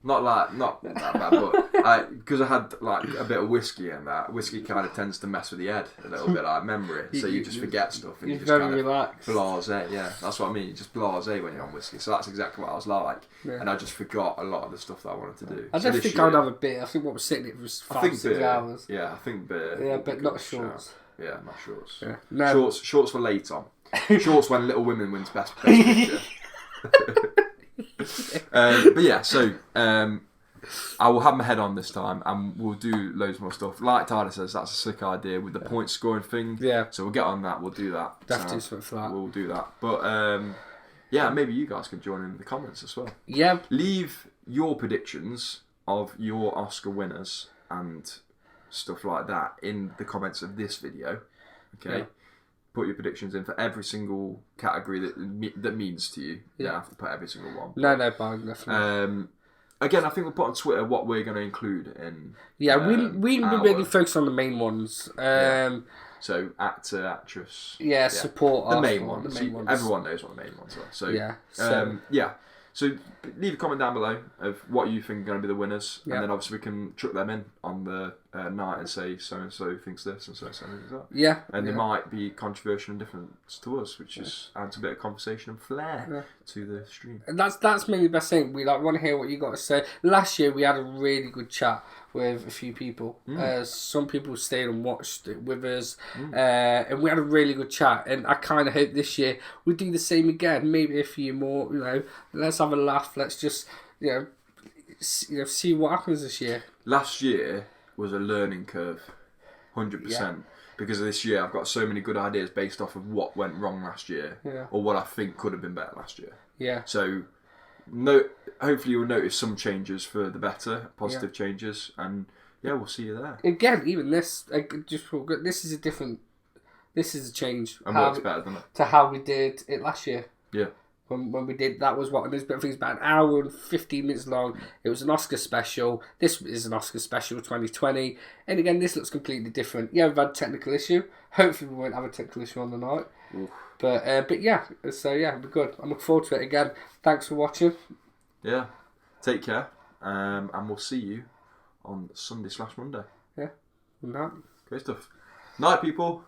Not that bad, but because I had like a bit of whiskey and that whiskey kind of tends to mess with the head a little bit, like memory. So you just forget stuff and you just very kind of relaxed. Blasé. Yeah, that's what I mean. You just blasé when you're on whiskey. So that's exactly what I was like, and I just forgot a lot of the stuff that I wanted to do. I don't think I would have a beer. I think what was sitting it was 5-6 hours. Yeah, I think beer. Yeah, but not shorts. Yeah, my shorts. Yeah. No. Shorts for late on. Shorts when Little Women wins best picture. But yeah, so I will have my head on this time, and we'll do loads more stuff. Like Tyler says, that's a sick idea with the point scoring thing. Yeah. So we'll get on that. We'll do that. Definitely something for that. We'll do that. But yeah, maybe you guys can join in the comments as well. Yeah. Leave your predictions of your Oscar winners and stuff like that in the comments of this video. Okay. Yeah. Put your predictions in for every single category that means to you. Yeah. You don't have to put every single one. No, fine, definitely. Again, I think we'll put on Twitter what we're going to include in. Yeah, we really focus on the main ones. So actor, actress. Yeah, support. The main ones. Everyone knows what the main ones are. So yeah. So leave a comment down below of what you think are going to be the winners, and then obviously we can chuck them in on the night and say so and so thinks this and so and so thinks that. Yeah. And they might be controversial and different to us, which is adds a bit of conversation and flair to the stream. And that's mainly the best thing. We want to hear what you got to say. Last year we had a really good chat with a few people. Some people stayed and watched it with us, and we had a really good chat. And I kind of hope this year we do the same again. Maybe a few more. Let's have a laugh. Let's just see what happens this year. Last year was a learning curve, 100%. Because this year I've got so many good ideas based off of what went wrong last year, or what I think could have been better last year. Yeah. So, hopefully you'll notice some changes for the better, positive changes, and we'll see you there. Again, even this, this is a change. And works better than it. To how we did it last year. Yeah. When we did, that was what, and there's been things about an hour and 15 minutes long. It was an Oscar special. This is an Oscar special 2020. And again, this looks completely different. Yeah, we've had a technical issue. Hopefully we won't have a technical issue on the night. Oof. But yeah, so yeah, it'll be good. I'm looking forward to it again. Thanks for watching. Yeah. Take care. And we'll see you on Sunday/Monday. Yeah. Night. Great stuff. Night, people.